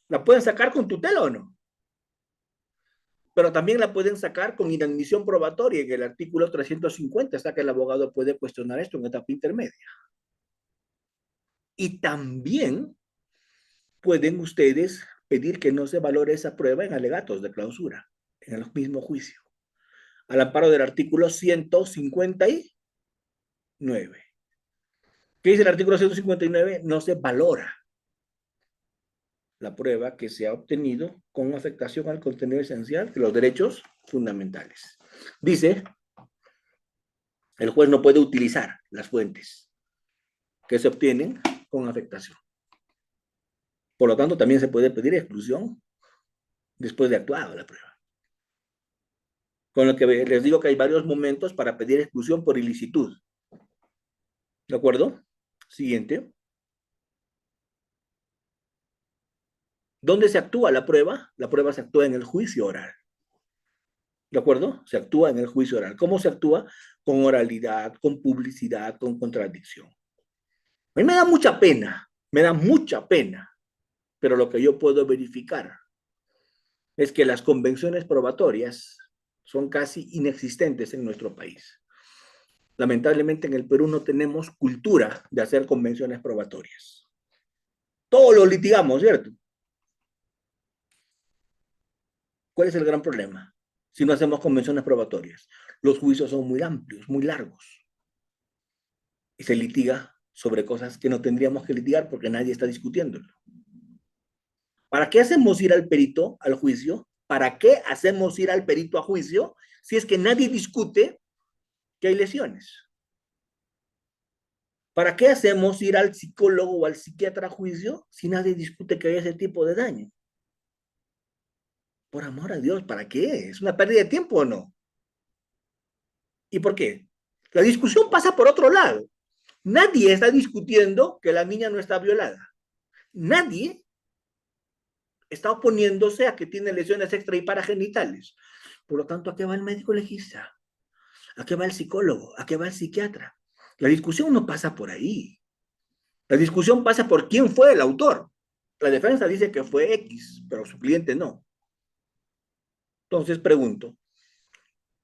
¿La pueden sacar con tutela o no? Pero también la pueden sacar con inadmisión probatoria. En el artículo 350 está que el abogado puede cuestionar esto en etapa intermedia. Y también pueden ustedes pedir que no se valore esa prueba en alegatos de clausura, en el mismo juicio, al amparo del artículo 159. ¿Qué dice el artículo 159? No se valora la prueba que se ha obtenido con afectación al contenido esencial de los derechos fundamentales. Dice, el juez no puede utilizar las fuentes que se obtienen con afectación. Por lo tanto, también se puede pedir exclusión después de actuado la prueba. Con lo que les digo que hay varios momentos para pedir exclusión por ilicitud. ¿De acuerdo? Siguiente. ¿Dónde se actúa la prueba? La prueba se actúa en el juicio oral. ¿De acuerdo? Se actúa en el juicio oral. ¿Cómo se actúa? Con oralidad, con publicidad, con contradicción. A mí me da mucha pena, pero lo que yo puedo verificar es que las convenciones probatorias son casi inexistentes en nuestro país. Lamentablemente en el Perú no tenemos cultura de hacer convenciones probatorias. Todo lo litigamos, ¿cierto? ¿Cuál es el gran problema? Si no hacemos convenciones probatorias, los juicios son muy amplios, muy largos. Y se litiga sobre cosas que no tendríamos que litigar porque nadie está discutiéndolo. ¿Para qué hacemos ir al perito al juicio? ¿Para qué hacemos ir al perito a juicio si es que nadie discute que hay lesiones? ¿Para qué hacemos ir al psicólogo o al psiquiatra a juicio si nadie discute que hay ese tipo de daño? Por amor a Dios, ¿para qué? ¿Es una pérdida de tiempo o no? ¿Y por qué? La discusión pasa por otro lado. Nadie está discutiendo que la niña no está violada. Nadie está oponiéndose a que tiene lesiones extra y paragenitales. Por lo tanto, ¿a qué va el médico legista? ¿A qué va el psicólogo? ¿A qué va el psiquiatra? La discusión no pasa por ahí. La discusión pasa por quién fue el autor. La defensa dice que fue X, pero su cliente no. Entonces pregunto,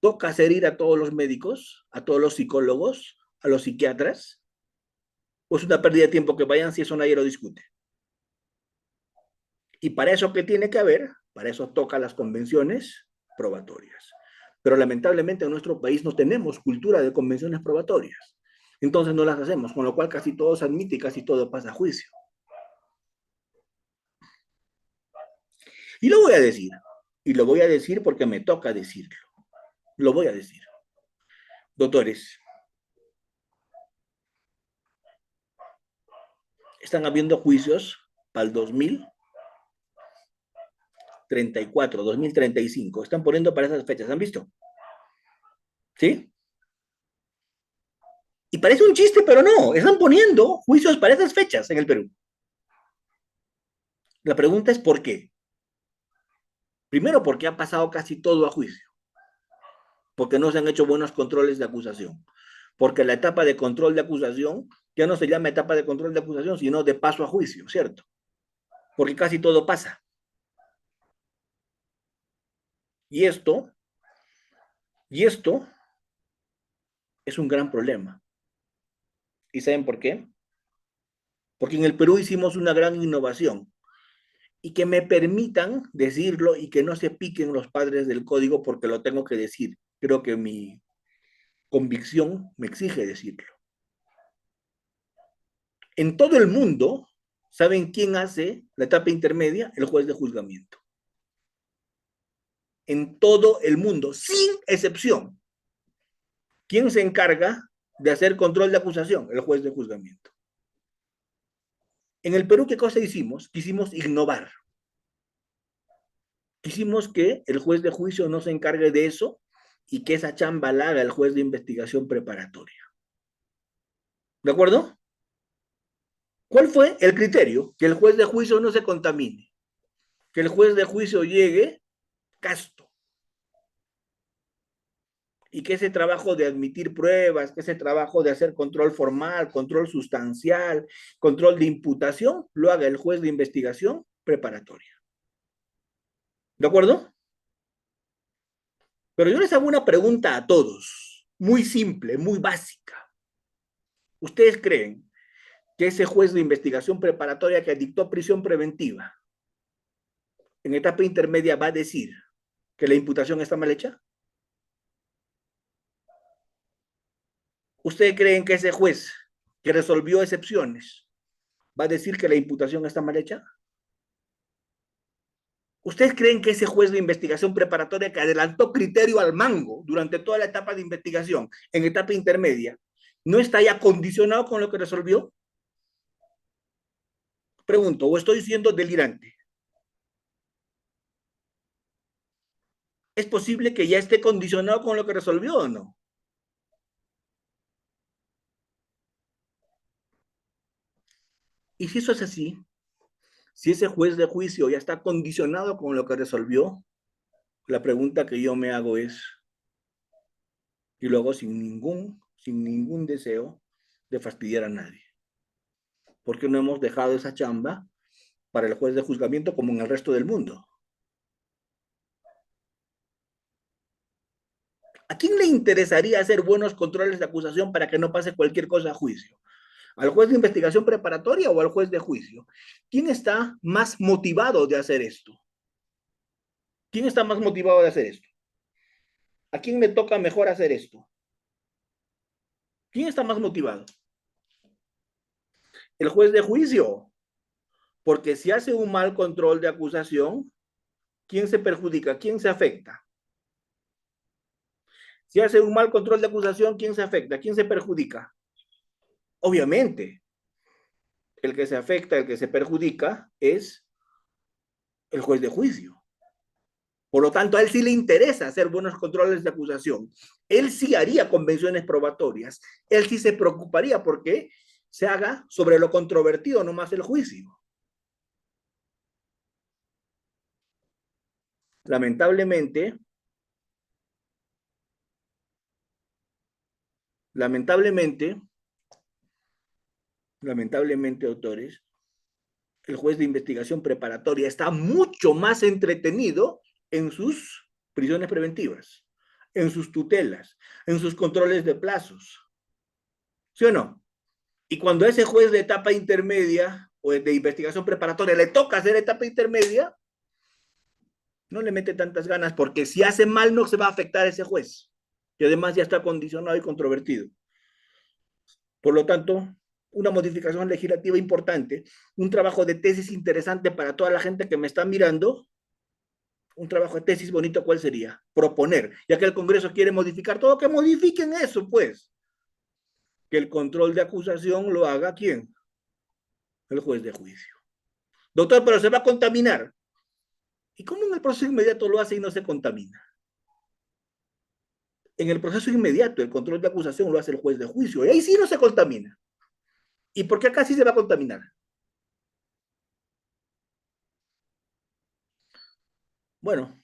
¿toca hacer ir a todos los médicos, a todos los psicólogos, a los psiquiatras? ¿O es una pérdida de tiempo que vayan si eso nadie lo discute? Y para eso, ¿qué tiene que haber? Para eso toca las convenciones probatorias. Pero lamentablemente en nuestro país no tenemos cultura de convenciones probatorias. Entonces no las hacemos, con lo cual casi todo se admite y casi todo pasa a juicio. Y lo voy a decir. Y lo voy a decir porque me toca decirlo. Lo voy a decir. Doctores, están habiendo juicios para el 2034, 2035. Están poniendo para esas fechas. ¿Han visto? ¿Sí? Y parece un chiste, pero no, están poniendo juicios para esas fechas en el Perú. La pregunta es ¿por qué? Primero, porque ha pasado casi todo a juicio, porque no se han hecho buenos controles de acusación, porque la etapa de control de acusación ya no se llama etapa de control de acusación, sino de paso a juicio, ¿cierto? Porque casi todo pasa. Y esto, y esto es un gran problema. ¿Y saben por qué? Porque en el Perú hicimos una gran innovación. Y que me permitan decirlo y que no se piquen los padres del código porque lo tengo que decir. Creo que mi convicción me exige decirlo. En todo el mundo, ¿saben quién hace la etapa intermedia? El juez de juzgamiento. En todo el mundo, sin excepción. ¿Quién se encarga de hacer control de acusación? El juez de juzgamiento. En el Perú, ¿qué cosa hicimos? Quisimos innovar. Quisimos que el juez de juicio no se encargue de eso y que esa chamba la haga el juez de investigación preparatoria. ¿De acuerdo? ¿Cuál fue el criterio? Que el juez de juicio no se contamine, que el juez de juicio llegue casto y que ese trabajo de admitir pruebas, que ese trabajo de hacer control formal, control sustancial, control de imputación, lo haga el juez de investigación preparatoria. ¿De acuerdo? Pero yo les hago una pregunta a todos, muy simple, muy básica. ¿Ustedes creen que ese juez de investigación preparatoria que dictó prisión preventiva en etapa intermedia va a decir que la imputación está mal hecha? ¿Ustedes creen que ese juez que resolvió excepciones va a decir que la imputación está mal hecha? ¿Ustedes creen que ese juez de investigación preparatoria que adelantó criterio al mango durante toda la etapa de investigación, en etapa intermedia, no está ya condicionado con lo que resolvió? Pregunto, ¿o estoy siendo delirante? ¿Es posible que ya esté condicionado con lo que resolvió o no? Y si eso es así, si ese juez de juicio ya está condicionado con lo que resolvió, la pregunta que yo me hago es, y luego sin ningún deseo de fastidiar a nadie, ¿por qué no hemos dejado esa chamba para el juez de juzgamiento como en el resto del mundo? ¿A quién le interesaría hacer buenos controles de acusación para que no pase cualquier cosa a juicio? ¿Al juez de investigación preparatoria o al juez de juicio? ¿Quién está más motivado de hacer esto? ¿Quién está más motivado de hacer esto? ¿A quién le toca mejor hacer esto? ¿Quién está más motivado? El juez de juicio. Porque si hace un mal control de acusación, ¿quién se perjudica? ¿Quién se afecta? Si hace un mal control de acusación, ¿quién se afecta? ¿Quién se perjudica? Obviamente, el que se afecta, el que se perjudica es el juez de juicio. Por lo tanto, a él sí le interesa hacer buenos controles de acusación. Él sí haría convenciones probatorias. Él sí se preocuparía porque se haga sobre lo controvertido, no más el juicio. Lamentablemente, lamentablemente, lamentablemente, autores, el juez de investigación preparatoria está mucho más entretenido en sus prisiones preventivas, en sus tutelas, en sus controles de plazos. ¿Sí o no? Y cuando a ese juez de etapa intermedia o de investigación preparatoria le toca hacer etapa intermedia, no le mete tantas ganas porque si hace mal no se va a afectar a ese juez, que además ya está condicionado y controvertido. Por lo tanto, una modificación legislativa importante, un trabajo de tesis interesante para toda la gente que me está mirando, un trabajo de tesis bonito, ¿cuál sería? Proponer, ya que el Congreso quiere modificar todo, que modifiquen eso, pues. Que el control de acusación lo haga ¿quién? El juez de juicio. Doctor, pero se va a contaminar. ¿Y cómo en el proceso inmediato lo hace y no se contamina? En el proceso inmediato, el control de acusación lo hace el juez de juicio, y ahí sí no se contamina. ¿Y por qué acá sí se va a contaminar? Bueno,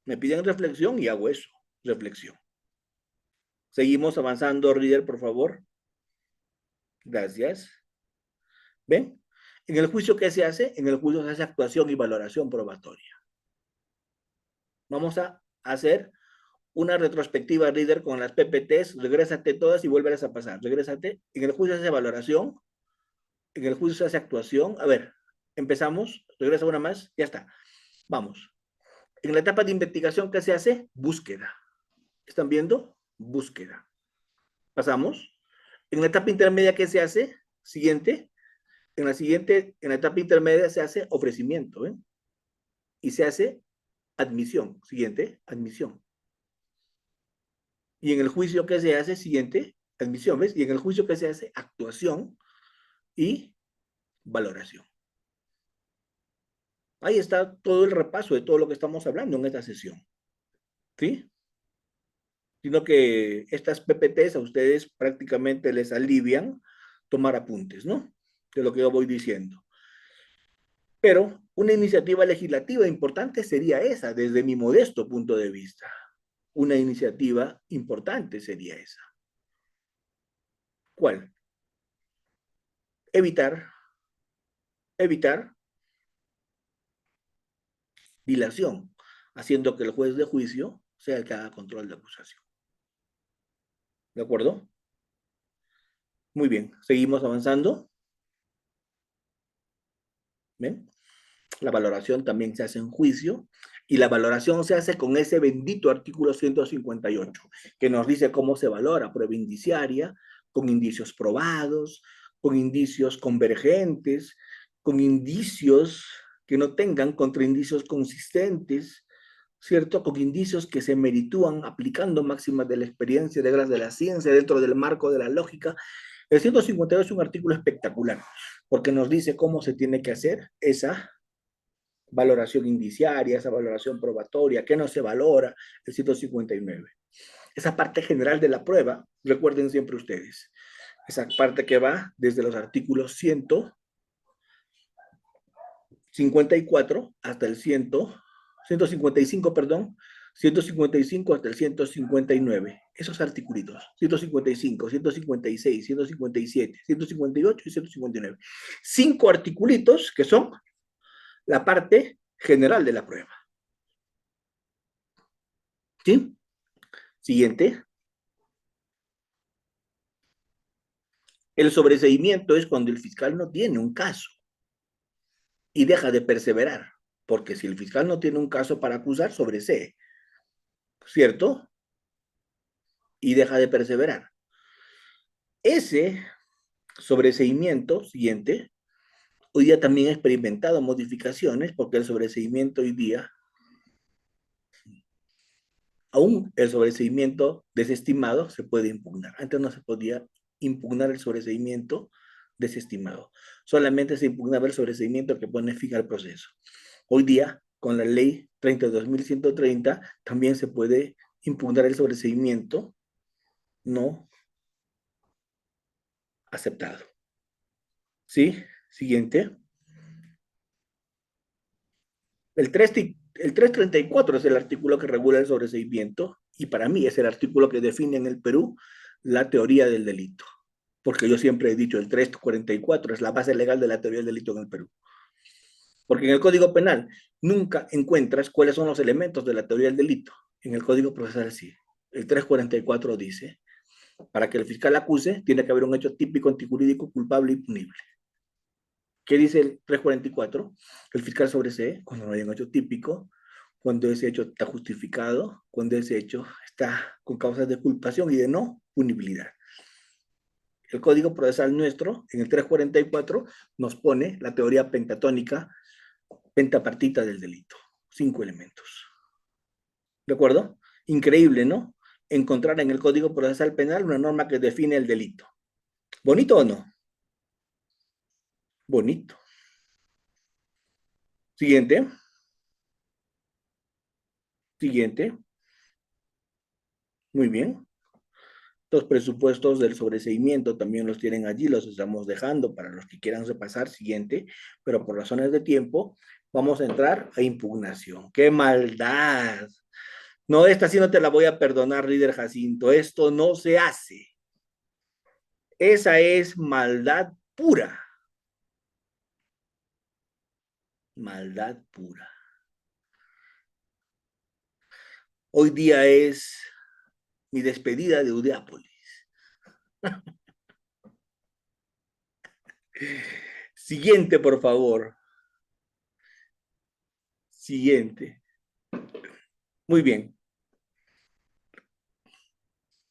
me piden reflexión y hago eso, reflexión. Seguimos avanzando, Reader, por favor. Gracias. ¿Ven? En el juicio, ¿qué se hace? En el juicio se hace actuación y valoración probatoria. Vamos a hacer una retrospectiva, Reader, con las PPTs. Regrésate todas y vuélvelas a pasar. Regrésate. En el juicio se hace valoración. En el juicio se hace actuación. A ver, empezamos. Regresa una más. Ya está. Vamos. En la etapa de investigación, ¿qué se hace? Búsqueda. ¿Están viendo? Búsqueda. Pasamos. En la etapa intermedia, ¿qué se hace? Siguiente. En la etapa intermedia se hace ofrecimiento, ¿eh? Y se hace admisión. Siguiente, admisión. Y en el juicio, ¿qué se hace? Siguiente, admisión, ¿ves? Y en el juicio, ¿qué se hace? Actuación y valoración. Ahí está todo el repaso de todo lo que estamos hablando en esta sesión. ¿Sí? Sino que estas PPTs a ustedes prácticamente les alivian tomar apuntes, ¿no? De lo que yo voy diciendo. Pero una iniciativa legislativa importante sería esa, desde mi modesto punto de vista. Una iniciativa importante sería esa. ¿Cuál? Evitar dilación, haciendo que el juez de juicio sea el que haga control de acusación. ¿De acuerdo? Muy bien, seguimos avanzando. ¿Ven? La valoración también se hace en juicio y la valoración se hace con ese bendito artículo 158 que nos dice cómo se valora prueba indiciaria, con indicios probados, con indicios convergentes, con indicios que no tengan contraindicios consistentes, ¿cierto? Con indicios que se meritúan aplicando máximas de la experiencia, reglas de la ciencia, dentro del marco de la lógica. El 152 es un artículo espectacular, porque nos dice cómo se tiene que hacer esa valoración indiciaria, esa valoración probatoria, qué no se valora, el 159. Esa parte general de la prueba, recuerden siempre ustedes, esa parte que va desde los artículos 154 hasta el 155, perdón, 155 hasta el 159. Esos articulitos, 155, 156, 157, 158 y 159. 5 articulitos que son la parte general de la prueba. ¿Sí? Siguiente. El sobreseimiento es cuando el fiscal no tiene un caso y deja de perseverar, porque si el fiscal no tiene un caso para acusar, sobresee, ¿cierto? Y deja de perseverar. Ese sobreseimiento, siguiente, hoy día también ha experimentado modificaciones, porque el sobreseimiento hoy día, aún el sobreseimiento desestimado se puede impugnar. Antes no se podía impugnar el sobreseimiento desestimado. Solamente se impugnaba el sobreseimiento que pone fin al proceso. Hoy día, con la ley 32.130, también se puede impugnar el sobreseimiento no aceptado. ¿Sí? Siguiente. El 334 es el artículo que regula el sobreseimiento y para mí es el artículo que define en el Perú la teoría del delito. Porque yo siempre he dicho, el 344 es la base legal de la teoría del delito en el Perú. Porque en el Código Penal nunca encuentras cuáles son los elementos de la teoría del delito. En el Código Procesal sí. El 344 dice, para que el fiscal acuse, tiene que haber un hecho típico antijurídico culpable y punible. ¿Qué dice el 344? El fiscal sobresee cuando no hay un hecho típico, cuando ese hecho está justificado, cuando ese hecho está con causas de culpación y de no punibilidad. El Código Procesal nuestro, en el 344, nos pone la teoría pentatónica, pentapartita del delito. 5 elementos. ¿De acuerdo? Increíble, ¿no? Encontrar en el Código Procesal Penal una norma que define el delito. ¿Bonito o no? Bonito. Siguiente. Siguiente. Muy bien. Los presupuestos del sobreseimiento también los tienen allí, los estamos dejando para los que quieran repasar siguiente, pero por razones de tiempo vamos a entrar a impugnación. ¡Qué maldad! No, esta sí no te la voy a perdonar, líder Jacinto. Esto no se hace. Esa es maldad pura. Maldad pura. Hoy día es mi despedida de Udeápolis. Siguiente, por favor. Siguiente. Muy bien.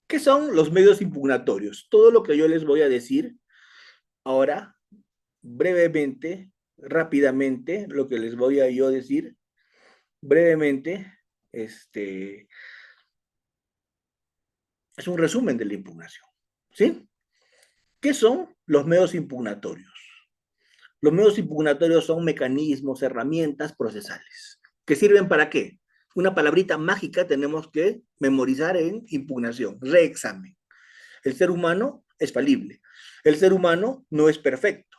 ¿Qué son los medios impugnatorios? Todo lo que yo les voy a decir ahora, brevemente, rápidamente, lo que les voy a yo decir, brevemente, es un resumen de la impugnación. ¿Sí? ¿Qué son los medios impugnatorios? Los medios impugnatorios son mecanismos, herramientas procesales. ¿Que sirven para qué? Una palabrita mágica tenemos que memorizar en impugnación, reexamen. El ser humano es falible. El ser humano no es perfecto.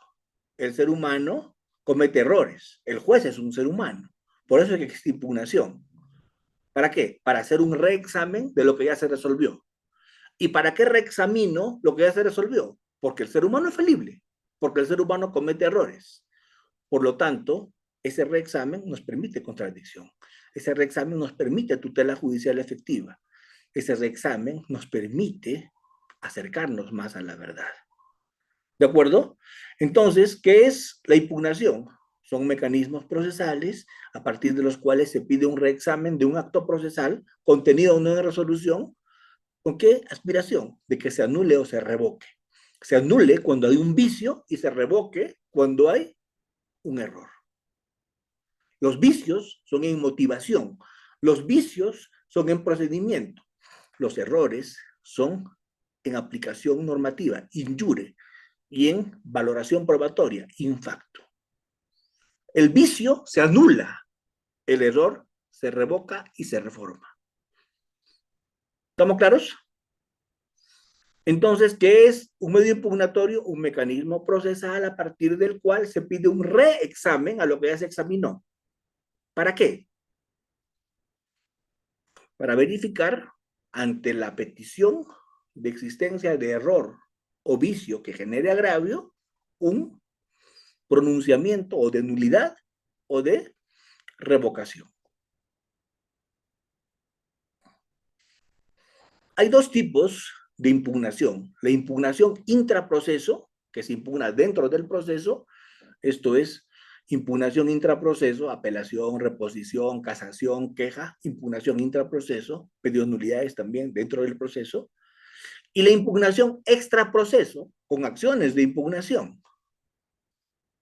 El ser humano comete errores. El juez es un ser humano. Por eso es que existe impugnación. ¿Para qué? Para hacer un reexamen de lo que ya se resolvió. ¿Y para qué reexamino lo que ya se resolvió? Porque el ser humano es falible. Porque el ser humano comete errores. Por lo tanto, ese reexamen nos permite contradicción. Ese reexamen nos permite tutela judicial efectiva. Ese reexamen nos permite acercarnos más a la verdad. ¿De acuerdo? Entonces, ¿qué es la impugnación? Son mecanismos procesales a partir de los cuales se pide un reexamen de un acto procesal contenido en una resolución. ¿Con qué aspiración? De que se anule o se revoque. Se anule cuando hay un vicio y se revoque cuando hay un error. Los vicios son en motivación, los vicios son en procedimiento, los errores son en aplicación normativa, in jure, y en valoración probatoria, in facto. El vicio se anula, el error se revoca y se reforma. ¿Estamos claros? Entonces, ¿qué es un medio impugnatorio? Un mecanismo procesal a partir del cual se pide un reexamen a lo que ya se examinó. ¿Para qué? Para verificar ante la petición de existencia de error o vicio que genere agravio, un pronunciamiento o de nulidad o de revocación. Hay dos tipos de impugnación. La impugnación intraproceso, que se impugna dentro del proceso, esto es impugnación intraproceso, apelación, reposición, casación, queja, impugnación intraproceso, pedidos de nulidades también dentro del proceso, y la impugnación extraproceso, con acciones de impugnación,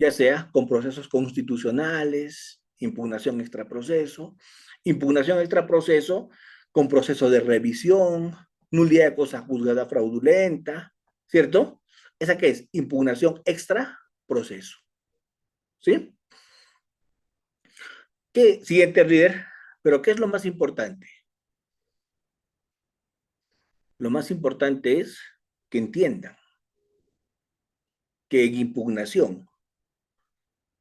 ya sea con procesos constitucionales, impugnación extraproceso con proceso de revisión, nulidad de cosa juzgada fraudulenta, ¿cierto? ¿Esa qué es? Impugnación extraproceso. ¿Sí? ¿Qué? Siguiente, líder. Pero ¿qué es lo más importante? Lo más importante es que entiendan que en impugnación,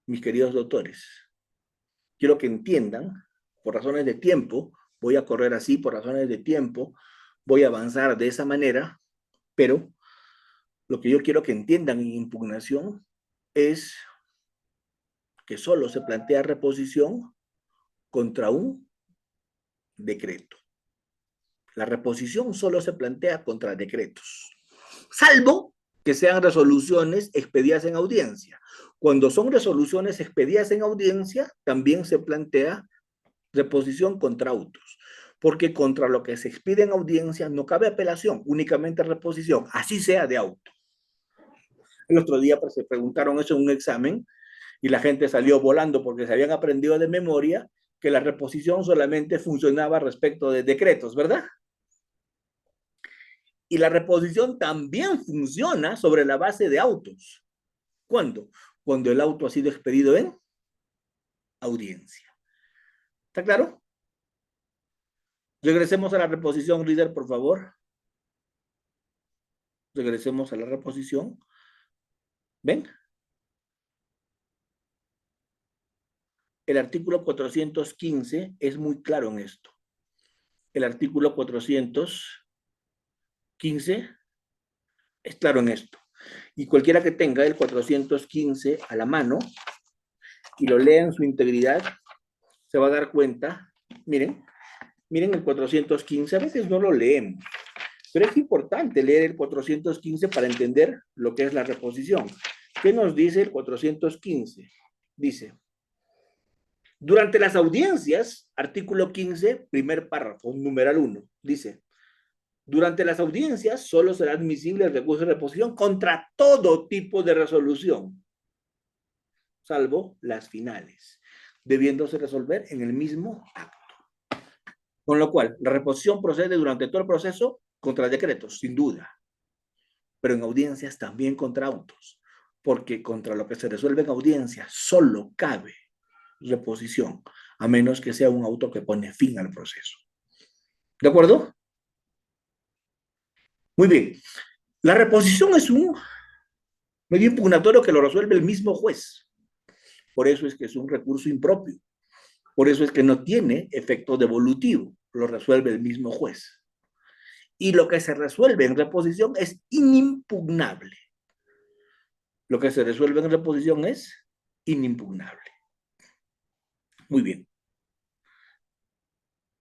mis queridos doctores, quiero que entiendan, por razones de tiempo, voy a correr así, por razones de tiempo, voy a avanzar de esa manera, pero lo que yo quiero que entiendan en impugnación es que solo se plantea reposición contra un decreto. La reposición solo se plantea contra decretos, salvo que sean resoluciones expedidas en audiencia. Cuando son resoluciones expedidas en audiencia, también se plantea reposición contra autos, porque contra lo que se expide en audiencia no cabe apelación, únicamente reposición, así sea de auto. El otro día pues, se preguntaron eso en un examen y la gente salió volando porque se habían aprendido de memoria que la reposición solamente funcionaba respecto de decretos, ¿verdad? Y la reposición también funciona sobre la base de autos. ¿Cuándo? Cuando el auto ha sido expedido en audiencia. ¿Está claro? Regresemos a la reposición, líder, por favor. Regresemos a la reposición. ¿Ven? El artículo 415 es muy claro en esto. El artículo 415 es claro en esto. Y cualquiera que tenga el 415 a la mano y lo lea en su integridad, se va a dar cuenta, miren el 415, a veces no lo leemos, pero es importante leer el 415 para entender lo que es la reposición. ¿Qué nos dice el 415? Dice, durante las audiencias, artículo 15, primer párrafo, numeral 1, dice, durante las audiencias solo será admisible el recurso de reposición contra todo tipo de resolución, salvo las finales, debiéndose resolver en el mismo acto. Con lo cual, la reposición procede durante todo el proceso contra decretos, sin duda, pero en audiencias también contra autos, porque contra lo que se resuelve en audiencias solo cabe reposición, a menos que sea un auto que pone fin al proceso. ¿De acuerdo? Muy bien. La reposición es un medio impugnatorio que lo resuelve el mismo juez. Por eso es que es un recurso impropio. Por eso es que no tiene efecto devolutivo. Lo resuelve el mismo juez. Y lo que se resuelve en reposición es inimpugnable. Lo que se resuelve en reposición es inimpugnable. Muy bien.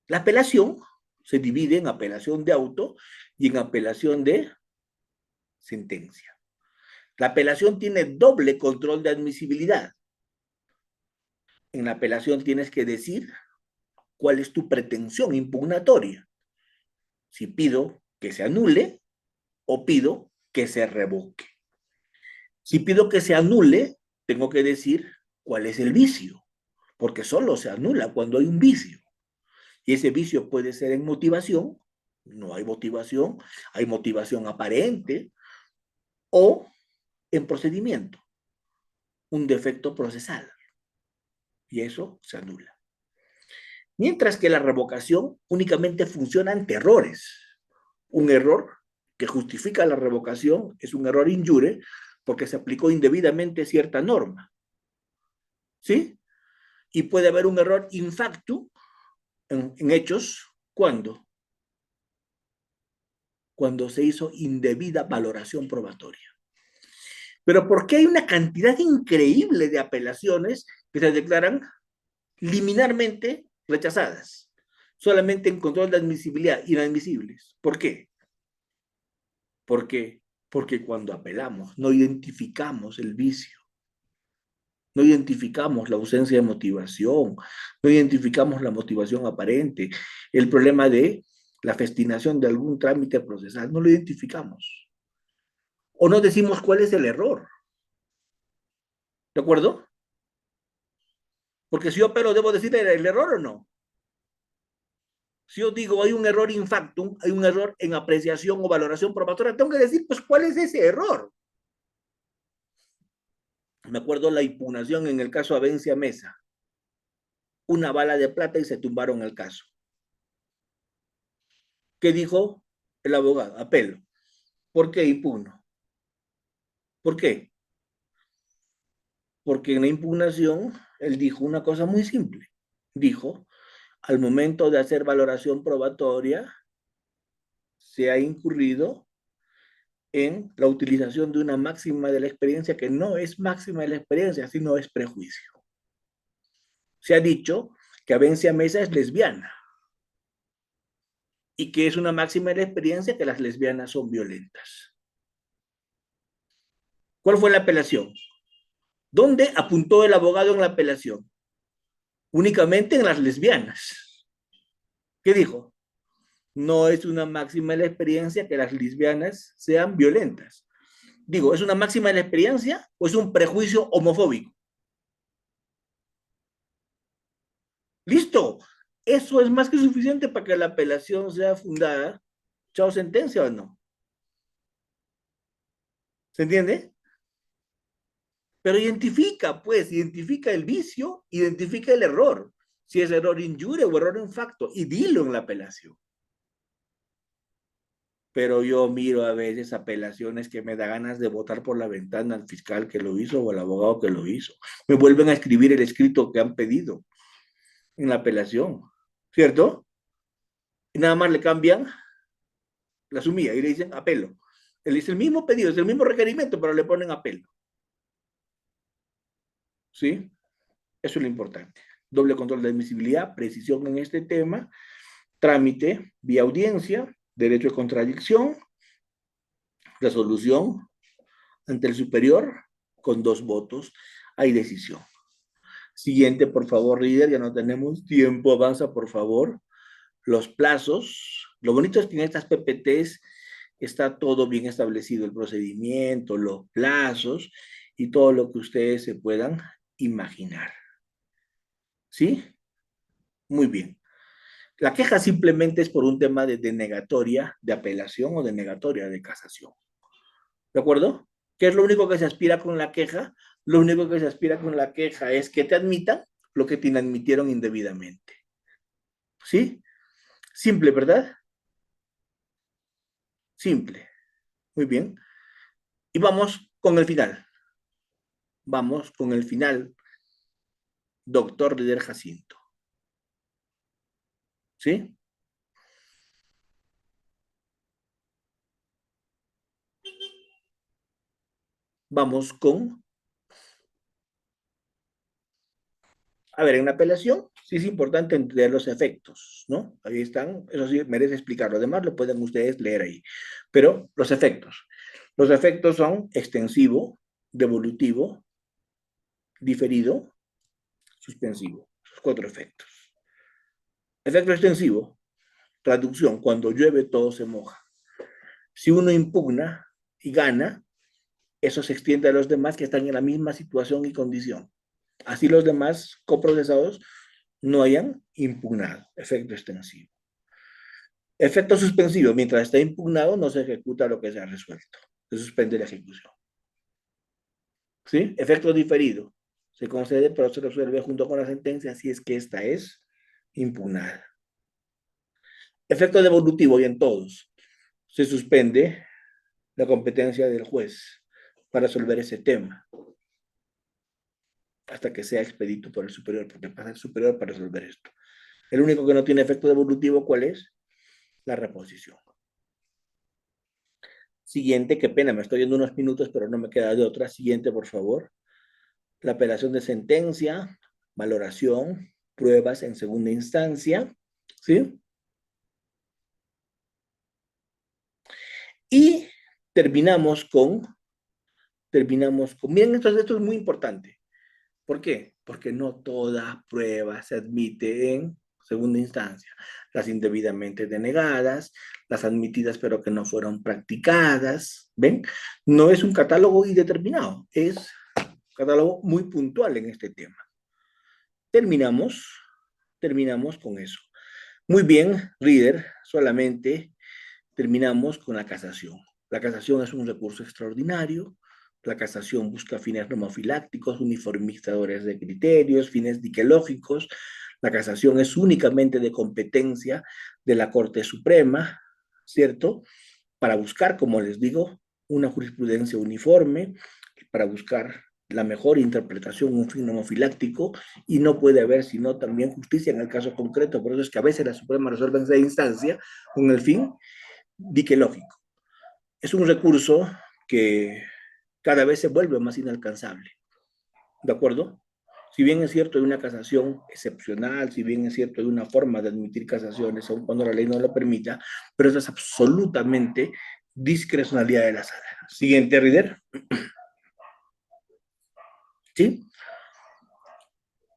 La apelación se divide en apelación de auto y en apelación de sentencia. La apelación tiene doble control de admisibilidad. En la apelación tienes que decir cuál es tu pretensión impugnatoria. Si pido que se anule o pido que se revoque. Si pido que se anule, tengo que decir cuál es el vicio, porque solo se anula cuando hay un vicio. Y ese vicio puede ser en motivación, no hay motivación aparente, o en procedimiento, un defecto procesal. Y eso se anula. Mientras que la revocación únicamente funciona ante errores. Un error que justifica la revocación es un error injure porque se aplicó indebidamente cierta norma. ¿Sí? Y puede haber un error in factu en hechos cuando se hizo indebida valoración probatoria. Pero ¿por qué hay una cantidad increíble de apelaciones que se declaran liminarmente rechazadas? Solamente en control de admisibilidad, inadmisibles. ¿Por qué? Porque cuando apelamos no identificamos el vicio, no identificamos la ausencia de motivación, no identificamos la motivación aparente, el problema de la festinación de algún trámite procesal, no lo identificamos. O no decimos cuál es el error. ¿De acuerdo? Porque si yo apelo, debo decir el error o no. Si yo digo hay un error in factum, hay un error en apreciación o valoración probatoria, tengo que decir, pues, ¿cuál es ese error? Me acuerdo la impugnación en el caso Avencia Mesa. Una bala de plata y se tumbaron el caso. ¿Qué dijo el abogado? Apelo. ¿Por qué impugno? ¿Por qué? Porque en la impugnación él dijo una cosa muy simple. Dijo, al momento de hacer valoración probatoria, se ha incurrido en la utilización de una máxima de la experiencia que no es máxima de la experiencia, sino es prejuicio. Se ha dicho que Avencia Mesa es lesbiana y que es una máxima de la experiencia que las lesbianas son violentas. ¿Cuál fue la apelación? ¿Dónde apuntó el abogado en la apelación? Únicamente en las lesbianas. ¿Qué dijo? No es una máxima de la experiencia que las lesbianas sean violentas. Digo, ¿es una máxima de la experiencia o es un prejuicio homofóbico? Listo. Eso es más que suficiente para que la apelación sea fundada. Chao, sentencia o no. ¿Se entiende? Pero identifica el vicio, identifica el error. Si es error injure o error en facto, y dilo en la apelación. pero yo miro a veces apelaciones que me da ganas de botar por la ventana al fiscal que lo hizo o al abogado que lo hizo. Me vuelven a escribir el escrito que han pedido en la apelación, ¿cierto? Y nada más le cambian la sumía y le dicen apelo. Él dice el mismo pedido, es el mismo requerimiento, pero le ponen apelo. ¿Sí? Eso es lo importante. Doble control de admisibilidad, precisión en este tema, trámite vía audiencia, derecho de contradicción, resolución ante el superior con 2 votos, hay decisión. Siguiente, por favor, líder, ya no tenemos tiempo, avanza, por favor. Los plazos, lo bonito es que en estas PPTs está todo bien establecido, el procedimiento, los plazos y todo lo que ustedes se puedan imaginar. ¿Sí? Muy bien. La queja simplemente es por un tema de denegatoria de apelación o denegatoria de casación. ¿De acuerdo? ¿Qué es lo único que se aspira con la queja? Lo único que se aspira con la queja es que te admitan lo que te inadmitieron indebidamente. ¿Sí? Simple, ¿verdad? Simple. Muy bien. Y vamos con el final. Vamos con el final, doctor Lider Jacinto. ¿Sí? Vamos con... A ver, en la apelación sí es importante entender los efectos, ¿no? Ahí están, eso sí merece explicarlo. Además, lo pueden ustedes leer ahí. Pero los efectos. Los efectos son extensivo, devolutivo, diferido, suspensivo. Esos 4 efectos. Efecto extensivo, traducción, cuando llueve todo se moja. Si uno impugna y gana, eso se extiende a los demás que están en la misma situación y condición. Así los demás coprocesados no hayan impugnado. Efecto extensivo. Efecto suspensivo, mientras está impugnado no se ejecuta lo que se ha resuelto. Se suspende la ejecución. ¿Sí? Efecto diferido. Se concede pero se resuelve junto con la sentencia si es que esta es impugnada. Efecto devolutivo y en todos. Se suspende la competencia del juez para resolver ese tema hasta que sea expedito por el superior, porque pasa el superior para resolver esto. El único que no tiene efecto devolutivo, ¿cuál es? La reposición. Siguiente, qué pena, me estoy yendo unos minutos, pero no me queda de otra. Siguiente, por favor. La apelación de sentencia, valoración, pruebas en segunda instancia, ¿sí? Y miren, esto es muy importante. ¿Por qué? Porque no toda prueba se admite en segunda instancia. Las indebidamente denegadas, las admitidas pero que no fueron practicadas, ¿ven? No es un catálogo indeterminado, es un catálogo muy puntual en este tema. Terminamos, terminamos con eso. Muy bien, Reader, solamente terminamos con la casación. La casación es un recurso extraordinario. La casación busca fines nomofilácticos, uniformizadores de criterios, fines diquelógicos. La casación es únicamente de competencia de la Corte Suprema, ¿cierto? Para buscar, como les digo, una jurisprudencia uniforme, para buscar la mejor interpretación, un fin nomofiláctico, y no puede haber sino también justicia en el caso concreto. Por eso es que a veces la Suprema resuelve en esa instancia con el fin diquelógico. Es un recurso que cada vez se vuelve más inalcanzable. ¿De acuerdo? Si bien es cierto, hay una casación excepcional, si bien es cierto, hay una forma de admitir casaciones, aun cuando la ley no lo permita, pero eso es absolutamente discrecionalidad de la sala. Siguiente, Rider. ¿Sí?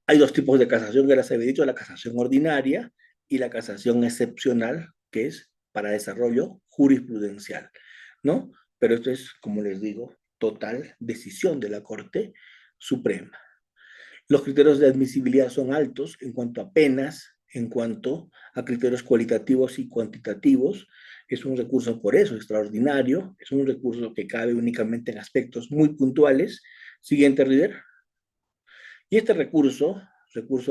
Hay 2 tipos de casación, ya les había dicho, la casación ordinaria y la casación excepcional, que es para desarrollo jurisprudencial, ¿no? Pero esto es, como les digo, total decisión de la Corte Suprema. Los criterios de admisibilidad son altos en cuanto a penas, en cuanto a criterios cualitativos y cuantitativos. Es un recurso por eso extraordinario, es un recurso que cabe únicamente en aspectos muy puntuales. Siguiente, líder. Y este recurso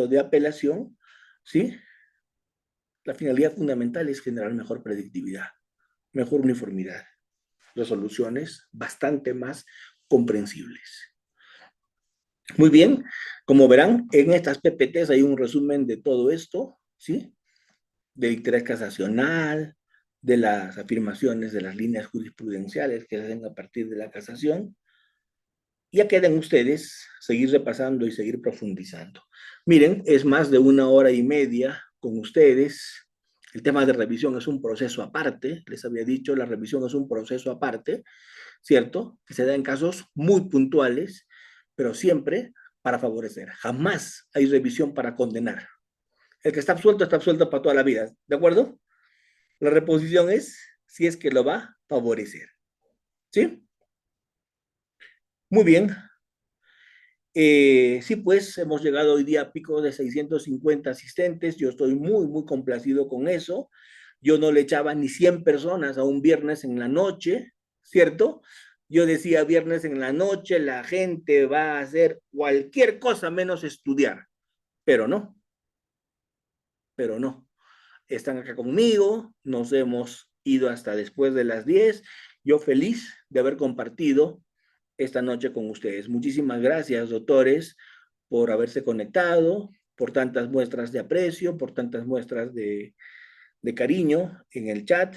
de apelación, ¿sí? La finalidad fundamental es generar mejor predictividad, mejor uniformidad, resoluciones bastante más comprensibles. Muy bien, como verán, en estas PPTs hay un resumen de todo esto, ¿sí? De interés casacional, de las afirmaciones de las líneas jurisprudenciales que se hacen a partir de la casación. Ya queden ustedes seguir repasando y seguir profundizando. Miren, es más de 1 hora y media con ustedes. El tema de revisión es un proceso aparte. Les había dicho, la revisión es un proceso aparte, ¿cierto? Que se da en casos muy puntuales, pero siempre para favorecer. Jamás hay revisión para condenar. El que está absuelto para toda la vida, ¿de acuerdo? La reposición es si es que lo va a favorecer, ¿sí? Muy bien. Sí, pues hemos llegado hoy día a pico de 650 asistentes. Yo estoy muy, muy complacido con eso. Yo no le echaba ni 100 personas a un viernes en la noche, ¿cierto? Yo decía viernes en la noche, la gente va a hacer cualquier cosa menos estudiar, pero no, pero no. Están acá conmigo, nos hemos ido hasta después de las 10. Yo feliz de haber compartido esta noche con ustedes. Muchísimas gracias, doctores, por haberse conectado, por tantas muestras de aprecio, por tantas muestras de cariño en el chat.